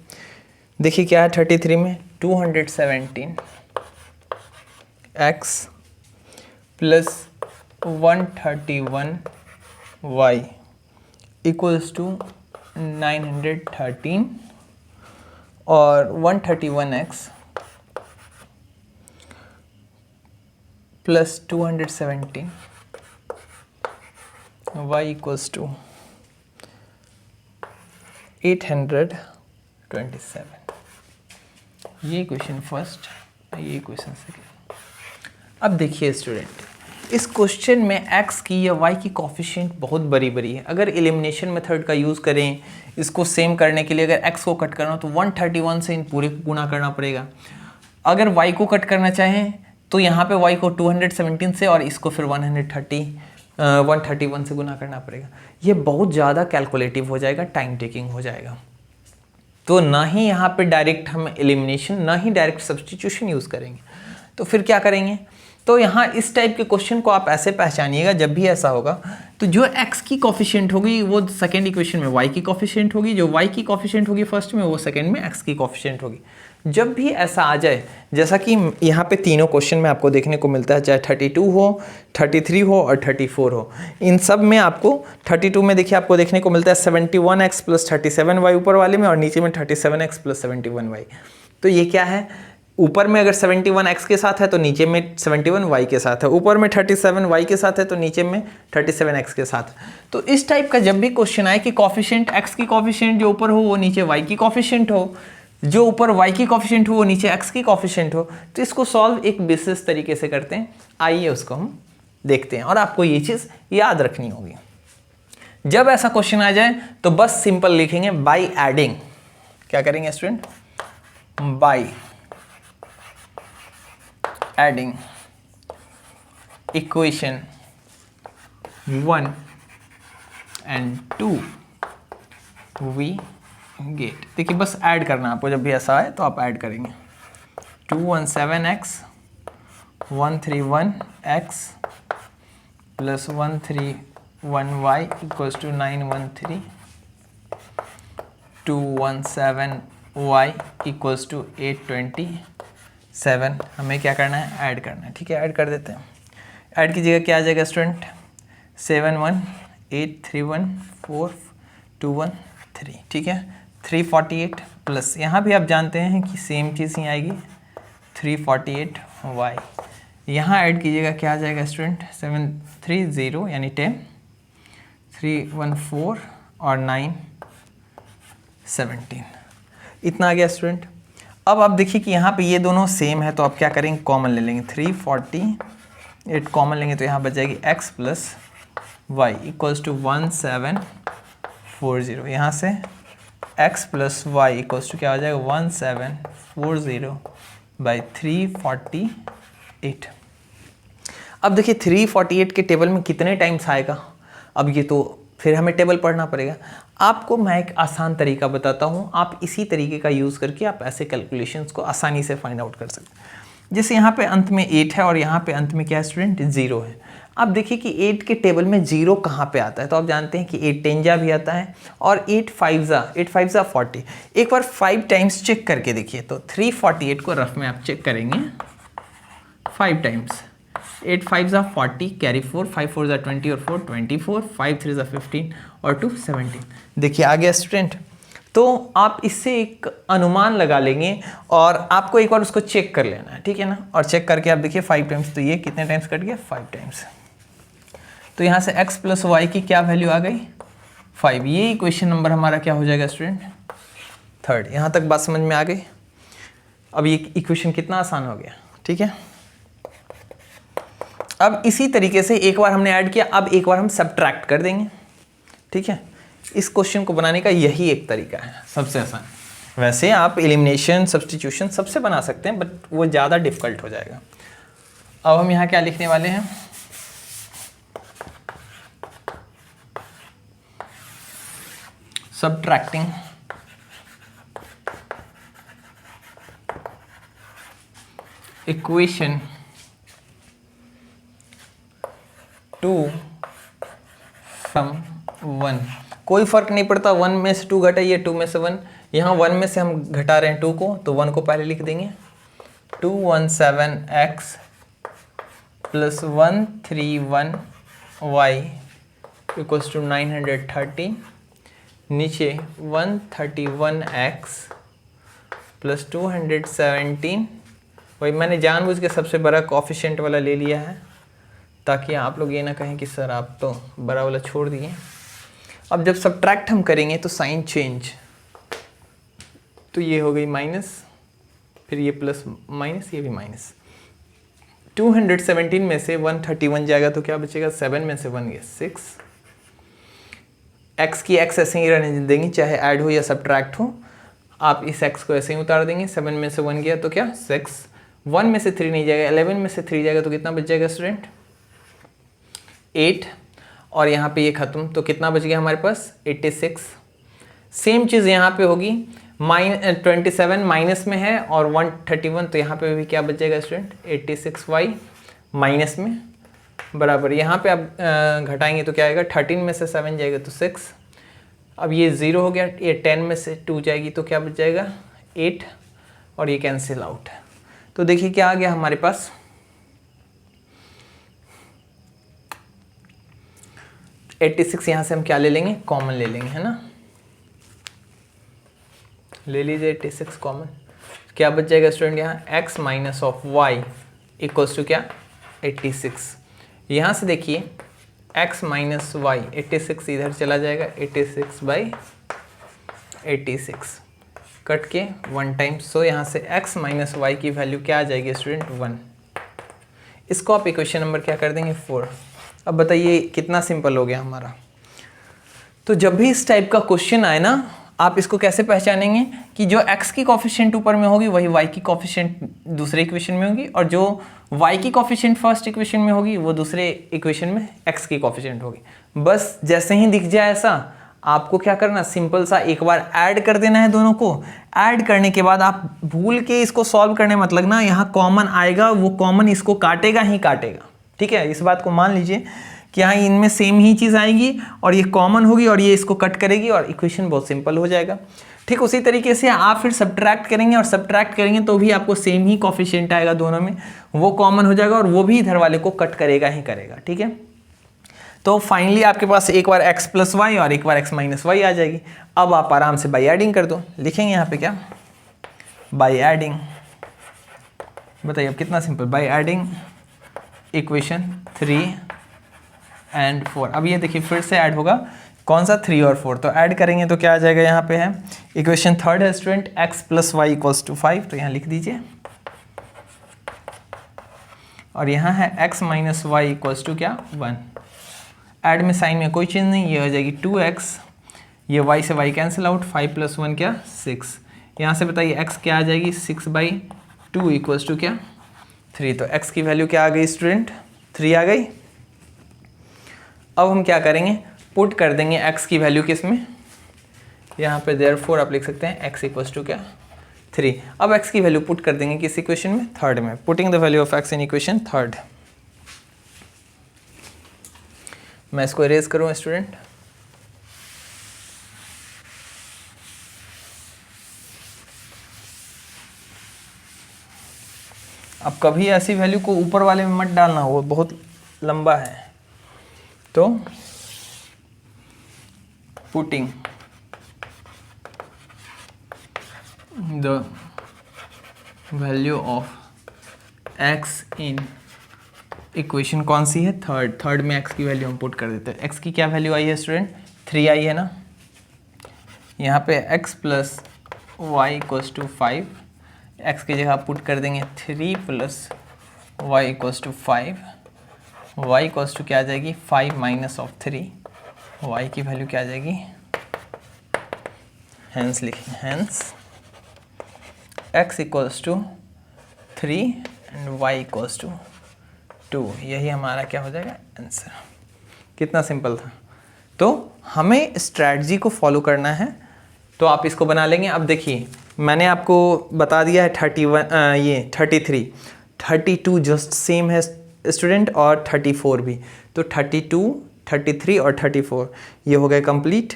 देखिए क्या है 33 में? 217 x plus 131 y equals to 913 और 131x plus 217 y equals to 827। ये क्वेश्चन फर्स्ट, ये क्वेश्चन सेकेंड। अब देखिए स्टूडेंट, इस क्वेश्चन में x की या y की कोफिशिएंट बहुत बड़ी बड़ी है। अगर एलिमिनेशन मेथड का यूज़ करें इसको सेम करने के लिए, अगर x को कट करना हो तो 131 से इन पूरे को गुना करना पड़ेगा। अगर y को कट करना चाहें तो यहाँ पे y को 217 से और इसको फिर 131 से गुना करना पड़ेगा। ये बहुत ज़्यादा कैलकुलेटिव हो जाएगा, टाइम टेकिंग हो जाएगा। तो ना ही यहाँ पे डायरेक्ट हम एलिमिनेशन, ना ही डायरेक्ट सब्स्टिट्यूशन यूज़ करेंगे। तो फिर क्या करेंगे? तो यहाँ इस टाइप के क्वेश्चन को आप ऐसे पहचानिएगा, जब भी ऐसा होगा तो जो x की कोफिशिएंट होगी वो सेकेंड इक्वेशन में y की कोफिशिएंट होगी, जो y की कोफिशिएंट होगी फर्स्ट में वो सेकेंड में x की कोफिशिएंट होगी। जब भी ऐसा आ जाए, जैसा कि यहाँ पे तीनों क्वेश्चन में आपको देखने को मिलता है, चाहे 32 हो, 33 हो और 34 हो, इन सब में आपको 32 में देखिए आपको देखने को मिलता है 71x प्लस 37y ऊपर वाले में, और नीचे में 37x प्लस 71y। तो ये क्या है? ऊपर में अगर 71x के साथ है तो नीचे में 71y के साथ है, ऊपर में 37y के साथ है तो नीचे में 37x के साथ। तो इस टाइप का जब भी क्वेश्चन आए कि कोफिशिएंट x की कोफिशिएंट जो ऊपर हो वो नीचे y की कोफिशिएंट हो, जो ऊपर y की कोफिशिएंट हो वो नीचे x की कोफिशिएंट हो, तो इसको सॉल्व एक विशेष तरीके से करते हैं। आइए उसको हम देखते हैं, और आपको ये चीज़ याद रखनी होगी। जब ऐसा क्वेश्चन आ जाए तो बस सिंपल लिखेंगे बाय एडिंग। क्या करेंगे स्टूडेंट? By adding equation 1 and 2 we get. देखिए बस ऐड करना आपको, जब भी ऐसा आए तो आप ऐड करेंगे। 217x 131x plus 131y equals to 913, 217y equals to 827। हमें क्या करना है, ऐड करना है। ठीक है, ऐड कर देते हैं। ऐड कीजिएगा, क्या आ जाएगा स्टूडेंट, 718314213। ठीक है, 348 प्लस, यहाँ भी आप जानते हैं कि सेम चीज़ ही आएगी, 348y। यहाँ ऐड कीजिएगा, क्या आ जाएगा स्टूडेंट, 730 यानी 10, 314 और 9 17। इतना आ गया स्टूडेंट। अब आप देखिए कि यहाँ पे ये दोनों सेम है, तो आप क्या करेंगे, कॉमन ले लेंगे। 348 कॉमन लेंगे तो यहाँ बच जाएगी x plus y equals to 1740। यहाँ से x plus y equals to क्या हो जाएगा, 1740 बाई 348। अब देखिए 348 के टेबल में कितने टाइम्स आएगा, अब ये तो फिर हमें टेबल पढ़ना पड़ेगा। आपको मैं एक आसान तरीका बताता हूँ, आप इसी तरीके का यूज़ करके आप ऐसे कैलकुलेशंस को आसानी से फाइंड आउट कर सकते हैं। जैसे यहाँ पे अंत में 8 है और यहाँ पे अंत में क्या है स्टूडेंट, 0 है। अब देखिए कि 8 के टेबल में 0 कहाँ पे आता है, तो आप जानते हैं कि 8 10 जा भी आता है और 8 5 जा 40। एक बार 5 टाइम्स चेक करके देखिए, तो 348 को रफ में आप चेक करेंगे 5 टाइम्स। 8 5 जा 40, कैरी 4, 5 4 जा 20 और 4 24, 5 3 जा 15 और 2 17। देखिए आ गया स्टूडेंट। तो आप इससे एक अनुमान लगा लेंगे और आपको एक बार उसको चेक कर लेना है, ठीक है ना। और चेक करके आप देखिए 5 टाइम्स, तो ये कितने टाइम्स कट गया, 5 टाइम्स। तो यहाँ से x प्लस वाई की क्या वैल्यू आ गई, 5। ये इक्वेशन नंबर हमारा क्या हो जाएगा स्टूडेंट, 3rd। यहाँ तक बात समझ में आ गई। अब ये इक्वेशन कितना आसान हो गया, ठीक है। अब इसी तरीके से एक बार हमने ऐड किया, अब एक बार हम सब्ट्रैक्ट कर देंगे, ठीक है। इस क्वेश्चन को बनाने का यही एक तरीका है, सबसे आसान। वैसे आप एलिमिनेशन, सब्स्टिट्यूशन सबसे बना सकते हैं, बट वो ज़्यादा डिफिकल्ट हो जाएगा। अब हम यहाँ क्या लिखने वाले हैं, सब्ट्रैक्टिंग इक्वेशन 2 फ्रॉम 1। कोई फर्क नहीं पड़ता, 1 में से 2 घटाइए, 2 में से 1। यहाँ 1 में से हम घटा रहे हैं 2 को, तो 1 को पहले लिख देंगे। 217x plus 131y equals to 913। नीचे 131x प्लस 217। वही मैंने जानबूझ के सबसे बड़ा कोएफिशिएंट वाला ले लिया है, ताकि आप लोग ये ना कहें कि सर आप तो बड़ा वाला छोड़ दिए। अब जब सब्ट्रैक्ट हम करेंगे तो साइन चेंज, तो ये हो गई माइनस, फिर ये प्लस माइनस, ये भी माइनस। 217 में से 131 जाएगा तो क्या बचेगा, 7 में से 1 गया 6। x की x ऐसे ही रहने देंगे, चाहे ऐड हो या सब्ट्रैक्ट हो, आप इस x को ऐसे ही उतार देंगे। 7 में से 1 गया तो क्या 6, 1 में से 3 नहीं जाएगा, 11 में से 3 जाएगा तो कितना बच जाएगा स्टूडेंट, 8। और यहाँ पे ये खत्म, तो कितना बच गया हमारे पास, 86। सेम चीज़ यहाँ पे होगी, 27 माइनस में है और 131, तो यहाँ पे भी क्या बच जाएगा स्टूडेंट, 86y माइनस में बराबर। यहाँ पे आप घटाएंगे तो क्या आएगा, 13 में से 7 जाएगा तो 6। अब ये 0 हो गया, ये 10 में से 2 जाएगी तो क्या बच जाएगा, 8, और ये कैंसिल आउट। तो देखिए क्या आ गया हमारे पास, 86। यहाँ से हम क्या ले लेंगे, कॉमन ले लेंगे, है ना। ले लीजिए 86 कॉमन, क्या बच जाएगा स्टूडेंट, यहाँ x minus of y equals to क्या, 86। यहाँ से देखिए x माइनस वाई, 86 इधर चला जाएगा, 86 बाई 86 कट के 1 टाइम। सो यहाँ से x माइनस वाई की वैल्यू क्या आ जाएगी स्टूडेंट, 1। इसको आप इक्वेशन नंबर क्या कर देंगे, 4। अब बताइए कितना सिंपल हो गया हमारा। तो जब भी इस टाइप का क्वेश्चन आए ना, आप इसको कैसे पहचानेंगे कि जो x की कॉफिशिएंट ऊपर में होगी वही y की कॉफिशिएंट दूसरे इक्वेशन में होगी, और जो y की कॉफिशिएंट फर्स्ट इक्वेशन में होगी वो दूसरे इक्वेशन में x की कॉफिशिएंट होगी। बस जैसे ही दिख जाए ऐसा, आपको क्या करना, सिंपल सा एक बार ऐड कर देना है दोनों को। ऐड करने के बाद आप भूल के इसको सॉल्व करने मत लगना, यहाँ कॉमन आएगा, वो कॉमन इसको काटेगा ही काटेगा। ठीक है, इस बात को मान लीजिए कि यहाँ इनमें सेम ही चीज़ आएगी और ये कॉमन होगी और ये इसको कट करेगी और इक्वेशन बहुत सिंपल हो जाएगा। ठीक उसी तरीके से आप फिर सब्ट्रैक्ट करेंगे और सब्ट्रैक्ट करेंगे तो भी आपको सेम ही कॉफिशिएंट आएगा दोनों में, वो कॉमन हो जाएगा और वो भी इधर वाले को कट करेगा ही करेगा। ठीक है, तो फाइनली आपके पास एक बार x प्लस वाई और एक बार x माइनस वाई आ जाएगी। अब आप आराम से बाई एडिंग कर दो, लिखेंगे यहाँ पे क्या, बाई एडिंग, बताइए अब कितना simple, by adding equation 3 and 4। अब ये देखिए फिर से ऐड होगा, कौन सा 3 और 4, तो ऐड करेंगे तो क्या आ जाएगा, यहाँ पे है इक्वेशन थर्ड है student, x plus y equals to 5, तो यहाँ लिख दीजिए, और यहाँ है x minus y equals to क्या 1। ऐड में साइन में कोई चीज़ नहीं, ये हो जाएगी 2x, ये y से y कैंसिल आउट, 5 प्लस 1 क्या 6। यहाँ से बताइए x क्या आ जाएगी, 6/2 इक्वल्स टू क्या 3। तो x की वैल्यू क्या आ गई स्टूडेंट, 3 आ गई। अब हम क्या करेंगे, पुट कर देंगे x की वैल्यू किस में, यहाँ पे देयरफॉर आप लिख सकते हैं x इक्वल्स टू क्या 3। अब x की वैल्यू पुट कर देंगे किस इक्वेशन में, थर्ड में, putting the value of x in equation third. मैं इसको इरेज करूँ स्टूडेंट, अब कभी ऐसी वैल्यू को ऊपर वाले में मत डालना, वो बहुत लंबा है। तो putting the value of x in equation कौन सी है, थर्ड में x की वैल्यू हम पुट कर देते हैं। x की क्या वैल्यू आई है स्टूडेंट, 3 आई है ना, यहाँ पे x plus y equals to 5, x की जगह पुट कर देंगे 3 plus y equals to 5, y equals to क्या आ जाएगी 5 माइनस ऑफ 3, y की वैल्यू क्या आ जाएगी, हेंस लिखें, hence x equals to 3 and y equals to 2, यही हमारा क्या हो जाएगा आंसर। कितना सिंपल था। तो हमें स्ट्रैटेजी को फॉलो करना है, तो आप इसको बना लेंगे। अब देखिए मैंने आपको बता दिया है 31 ये 33, 32 जस्ट सेम है स्टूडेंट, और 34 भी, तो 32, 33 और 34 ये हो गए कंप्लीट।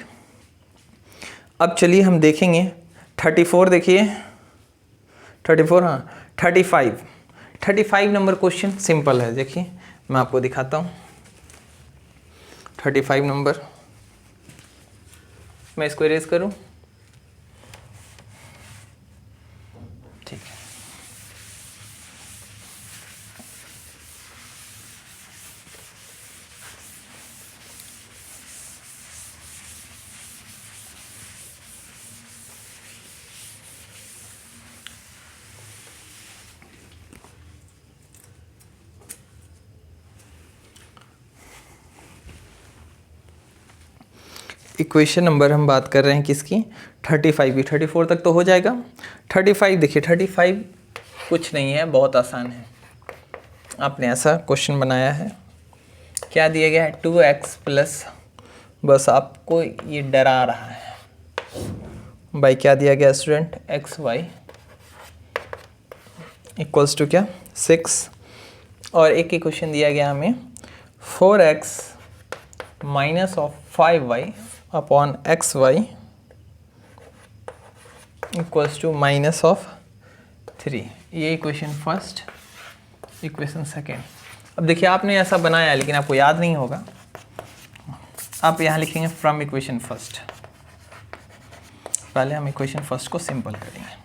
अब चलिए हम देखेंगे 34, देखिए 34, हाँ 35 नंबर क्वेश्चन सिंपल है। देखिए मैं आपको दिखाता हूँ 35 नंबर, मैं इसको इरेज करूँ, ठीक है। इक्वेशन नंबर हम बात कर रहे हैं किसकी, 35 की, 34 तक तो हो जाएगा। 35 देखिए, 35 कुछ नहीं है, बहुत आसान है। आपने ऐसा क्वेश्चन बनाया है, क्या दिया गया है 2x प्लस, बस आपको ये डरा रहा है, बाई क्या दिया गया स्टूडेंट xy इक्वल्स टू क्या 6, और एक ही क्वेश्चन दिया गया हमें 4x minus of 5y upon xy equals to minus of 3, ये इक्वेशन फर्स्ट, इक्वेशन सेकेंड। अब देखिए आपने ऐसा बनाया है लेकिन आपको याद नहीं होगा, आप यहाँ लिखेंगे फ्रॉम इक्वेशन फर्स्ट। पहले हम इक्वेशन फर्स्ट को सिंपल करेंगे।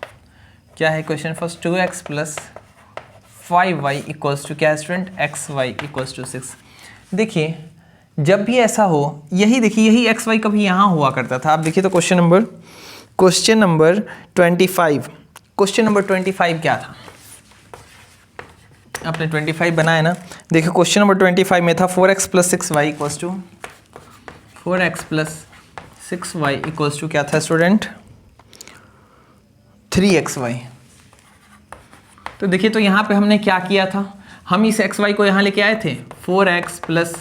क्या है equation first, 2x plus 5y equals to क्या स्टूडेंट xy इक्वल्स टू 6। देखिए जब भी ऐसा हो, यही देखिए यही xy कभी यहाँ हुआ करता था। आप देखिए तो क्वेश्चन नंबर 25, क्वेश्चन नंबर 25 क्या था, आपने 25 बनाया ना। देखिए क्वेश्चन नंबर 25 में था 4x plus 6y equals to 4x plus 6y equals to क्या था स्टूडेंट, 3xy। तो देखिए, तो यहाँ पे हमने क्या किया था, हम इस xy को यहाँ लेके आए थे 4x plus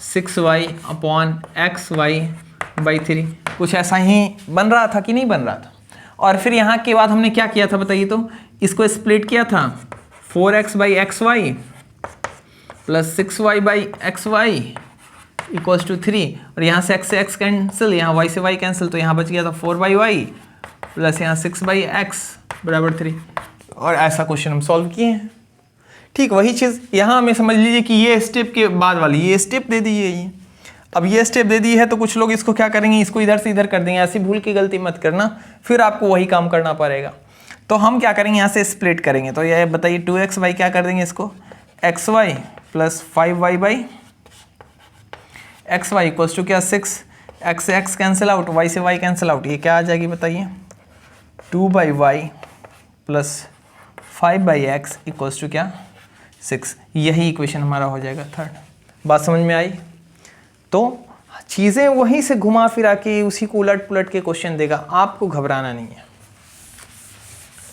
6y upon xy/3, कुछ ऐसा ही बन रहा था कि नहीं बन रहा था। और फिर यहाँ के बाद हमने क्या किया था बताइए, तो इसको स्प्लिट किया था 4x/xy plus 6y/xy equals to 3, और यहाँ से x कैंसिल, यहाँ y से y कैंसिल, तो यहाँ बच गया था 4y प्लस यहाँ 6/x बराबर 3। और ऐसा क्वेश्चन हम सॉल्व किए हैं। ठीक वही चीज़ यहाँ हमें समझ लीजिए कि ये स्टेप के बाद वाली ये स्टेप दे दी है, ये अब ये स्टेप दे दी है, तो कुछ लोग इसको क्या करेंगे, इसको इधर से इधर कर देंगे। ऐसी भूल की गलती मत करना, फिर आपको वही काम करना पड़ेगा। तो हम क्या करेंगे, यहाँ से स्प्लिट करेंगे। तो ये बताइए 2xy क्या कर देंगे इसको, xy plus 5y/xy equals to क्या 6, x से x कैंसिल आउट, y से y कैंसिल आउट, ये क्या आ जाएगी बताइए 2/y plus 5/x equals to क्या 6। यही इक्वेशन हमारा हो जाएगा थर्ड। बात समझ में आई। तो चीज़ें वहीं से घुमा फिरा के उसी को उलट पुलट के क्वेश्चन देगा, आपको घबराना नहीं है।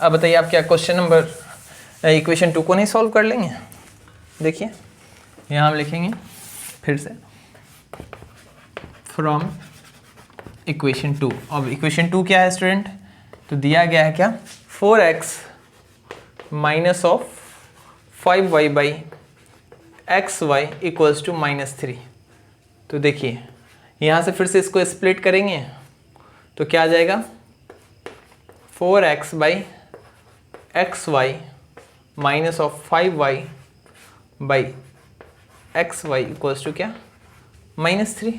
अब बताइए आप क्या क्वेश्चन नंबर इक्वेशन 2 को नहीं सॉल्व कर लेंगे। देखिए यहाँ हम लिखेंगे फिर से फ्रॉम इक्वेशन 2। अब इक्वेशन 2 क्या है स्टूडेंट, तो दिया गया है क्या 4x minus of 5y/xy equals to -3। तो देखिए यहाँ से फिर से इसको स्प्लिट करेंगे तो क्या आ जाएगा 4x/xy minus of 5y/xy equals to क्या -3।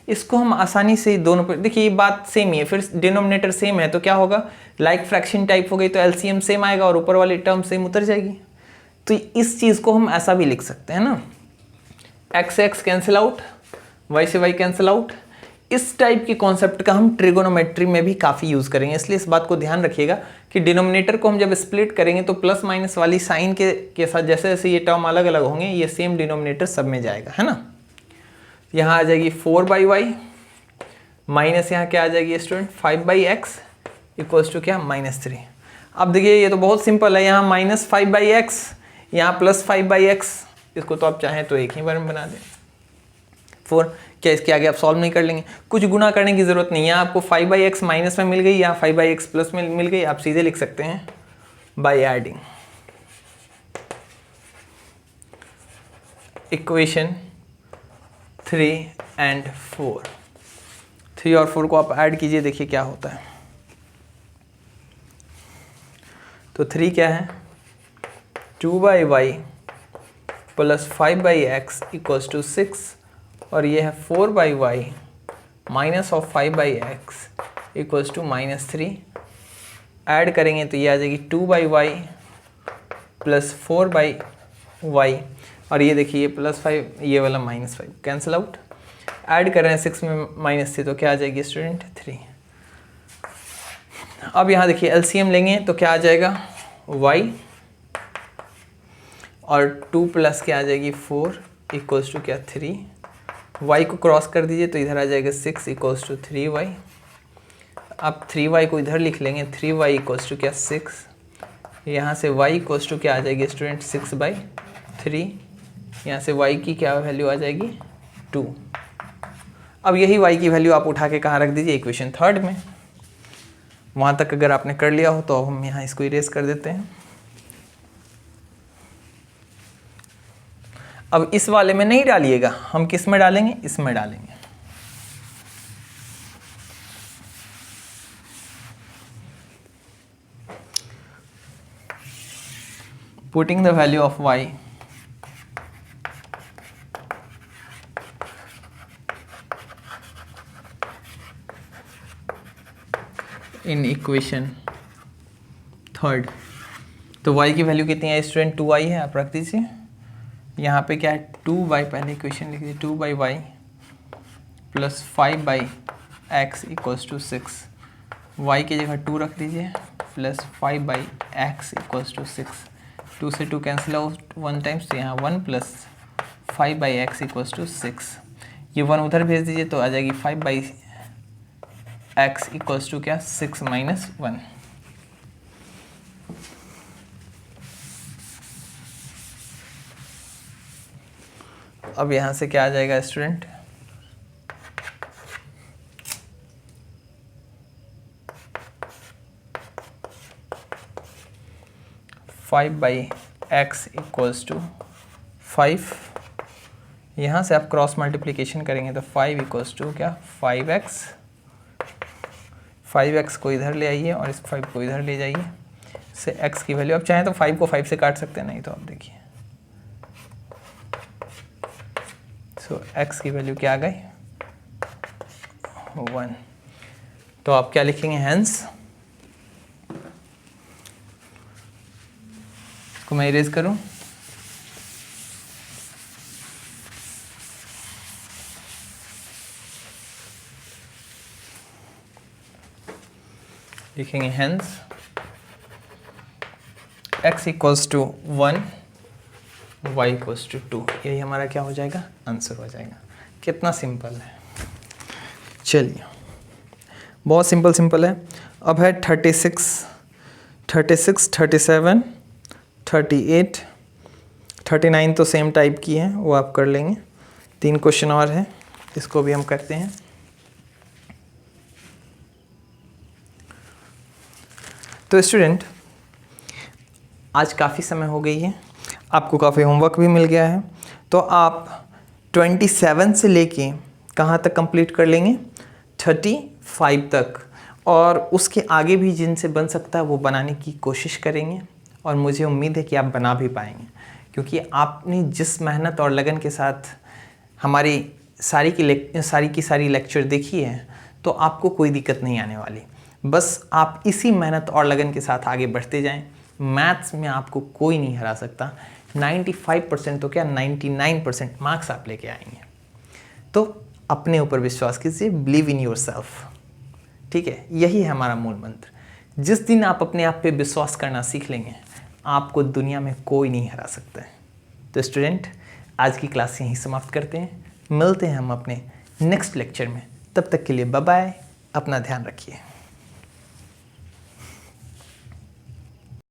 इसको हम आसानी से दोनों पर, देखिए ये बात सेम ही है, फिर डिनोमिनेटर सेम है तो क्या होगा, लाइक फ्रैक्शन टाइप हो गई तो एलसीएम सेम आएगा और ऊपर वाली टर्म सेम उतर जाएगी। तो इस चीज़ को हम ऐसा भी लिख सकते हैं ना, x से x कैंसिल आउट, y से y कैंसिल आउट। इस टाइप के कॉन्सेप्ट का हम ट्रिगोनोमेट्री में भी काफ़ी यूज़ करेंगे, इसलिए इस बात को ध्यान रखिएगा कि डिनोमिनेटर को हम जब स्प्लिट करेंगे तो प्लस माइनस वाली साइन के साथ जैसे जैसे ये टर्म अलग अलग होंगे ये सेम डिनोमिनेटर सब में जाएगा, है ना। यहाँ आ जाएगी 4/y माइनस यहाँ क्या आ जाएगी स्टूडेंट 5/x इक्वल्स टू क्या -3। अब देखिए ये तो बहुत सिंपल है, यहाँ -5/x यहाँ +5/x, इसको तो आप चाहें तो एक ही बार में बना दें 4। क्या इसके आगे आप सॉल्व नहीं कर लेंगे, कुछ गुना करने की ज़रूरत नहीं है। आपको 5/x माइनस में मिल गई या 5/x प्लस में मिल गई, आप सीधे लिख सकते हैं बाय एडिंग। इक्वेशन 3 and 4, 3 और 4 को आप ऐड कीजिए, देखिए क्या होता है। तो 3 क्या है 2/y plus 5/x equals to 6, और ये है 4/y minus of 5/x equals to -3। Add करेंगे तो ये आ जाएगी 2/y प्लस 4/y, और ये देखिए ये +5 ये वाला -5 कैंसिल आउट। ऐड कर रहे हैं 6 में -3 तो क्या आ जाएगी स्टूडेंट 3। अब यहाँ देखिए एलसीएम लेंगे तो क्या आ जाएगा y, और 2 प्लस क्या आ जाएगी 4 इक्वल्स टू क्या 3। y को क्रॉस कर दीजिए तो इधर आ जाएगा 6 इक्वल्स टू 3y। अब 3y को इधर लिख लेंगे, 3y इक्वल्स टू क्या 6। यहाँ से y इक्वल्स टू क्या आ जाएगी स्टूडेंट 6/3। यहाँ से y की क्या वैल्यू आ जाएगी 2। अब यही y की वैल्यू आप उठा के कहाँ रख दीजिए इक्वेशन 3 में। वहाँ तक अगर आपने कर लिया हो तो हम यहाँ इसको इरेज कर देते हैं। अब इस वाले में नहीं डालिएगा, हम किस में डालेंगे, इसमें डालेंगे। Putting the value of y in equation 3। तो y की वैल्यू कितनी है स्टूडेंट 2y है, आप रख दीजिए। यहाँ पे क्या है 2y, पहले इक्वेशन लिख दीजिए 2/y plus 5/x equals to 6। y की जगह 2 रख दीजिए प्लस 5/x इक्वल्स टू 6। 2 से 2 कैंसिल आउट 1 टाइम्स, तो यहाँ 1 प्लस 5/x इक्वल्स टू 6। ये 1 उधर भेज दीजिए तो आ जाएगी x इक्वल्स टू क्या 6 माइनस 1। अब यहाँ से क्या आ जाएगा स्टूडेंट, 5/x इक्वल्स टू 5। यहाँ से आप क्रॉस मल्टीप्लिकेशन करेंगे तो 5 इक्वल्स टू क्या 5x। 5x को इधर ले आइए और इस 5 को इधर ले जाइए, से x की वैल्यू, अब चाहें तो 5 को 5 से काट सकते हैं, नहीं तो आप देखिए, सो x की वैल्यू क्या आ गई 1। तो आप क्या लिखेंगे, हेंस, इसको मैं इरेज करूं, लिखेंगे hence x equals to 1, y equals to 2। यही हमारा क्या हो जाएगा, आंसर हो जाएगा। कितना सिंपल है, चलिए बहुत सिंपल है। अब है 36, 37, 38, 39 तो सेम टाइप की है, वो आप कर लेंगे। 3 क्वेश्चन और है, इसको भी हम करते हैं। तो स्टूडेंट, आज काफ़ी समय हो गई है, आपको काफ़ी होमवर्क भी मिल गया है, तो आप 27 से लेके कहाँ तक कंप्लीट कर लेंगे, 35 तक, और उसके आगे भी जिनसे बन सकता है वो बनाने की कोशिश करेंगे, और मुझे उम्मीद है कि आप बना भी पाएंगे, क्योंकि आपने जिस मेहनत और लगन के साथ हमारी सारी की सारी लेक्चर देखी है, तो आपको कोई दिक्कत नहीं आने वाली। बस आप इसी मेहनत और लगन के साथ आगे बढ़ते जाएं। मैथ्स में आपको कोई नहीं हरा सकता। 95% तो क्या 99% मार्क्स आप लेके आएंगे। तो अपने ऊपर विश्वास कीजिए, बिलीव इन योरसेल्फ, ठीक है, यही है हमारा मूल मंत्र। जिस दिन आप अपने आप पे विश्वास करना सीख लेंगे, आपको दुनिया में कोई नहीं हरा सकता है। तो स्टूडेंट, आज की क्लास यहीं समाप्त करते हैं, मिलते हैं हम अपने नेक्स्ट लेक्चर में। तब तक के लिए बाय बाय, अपना ध्यान रखिए।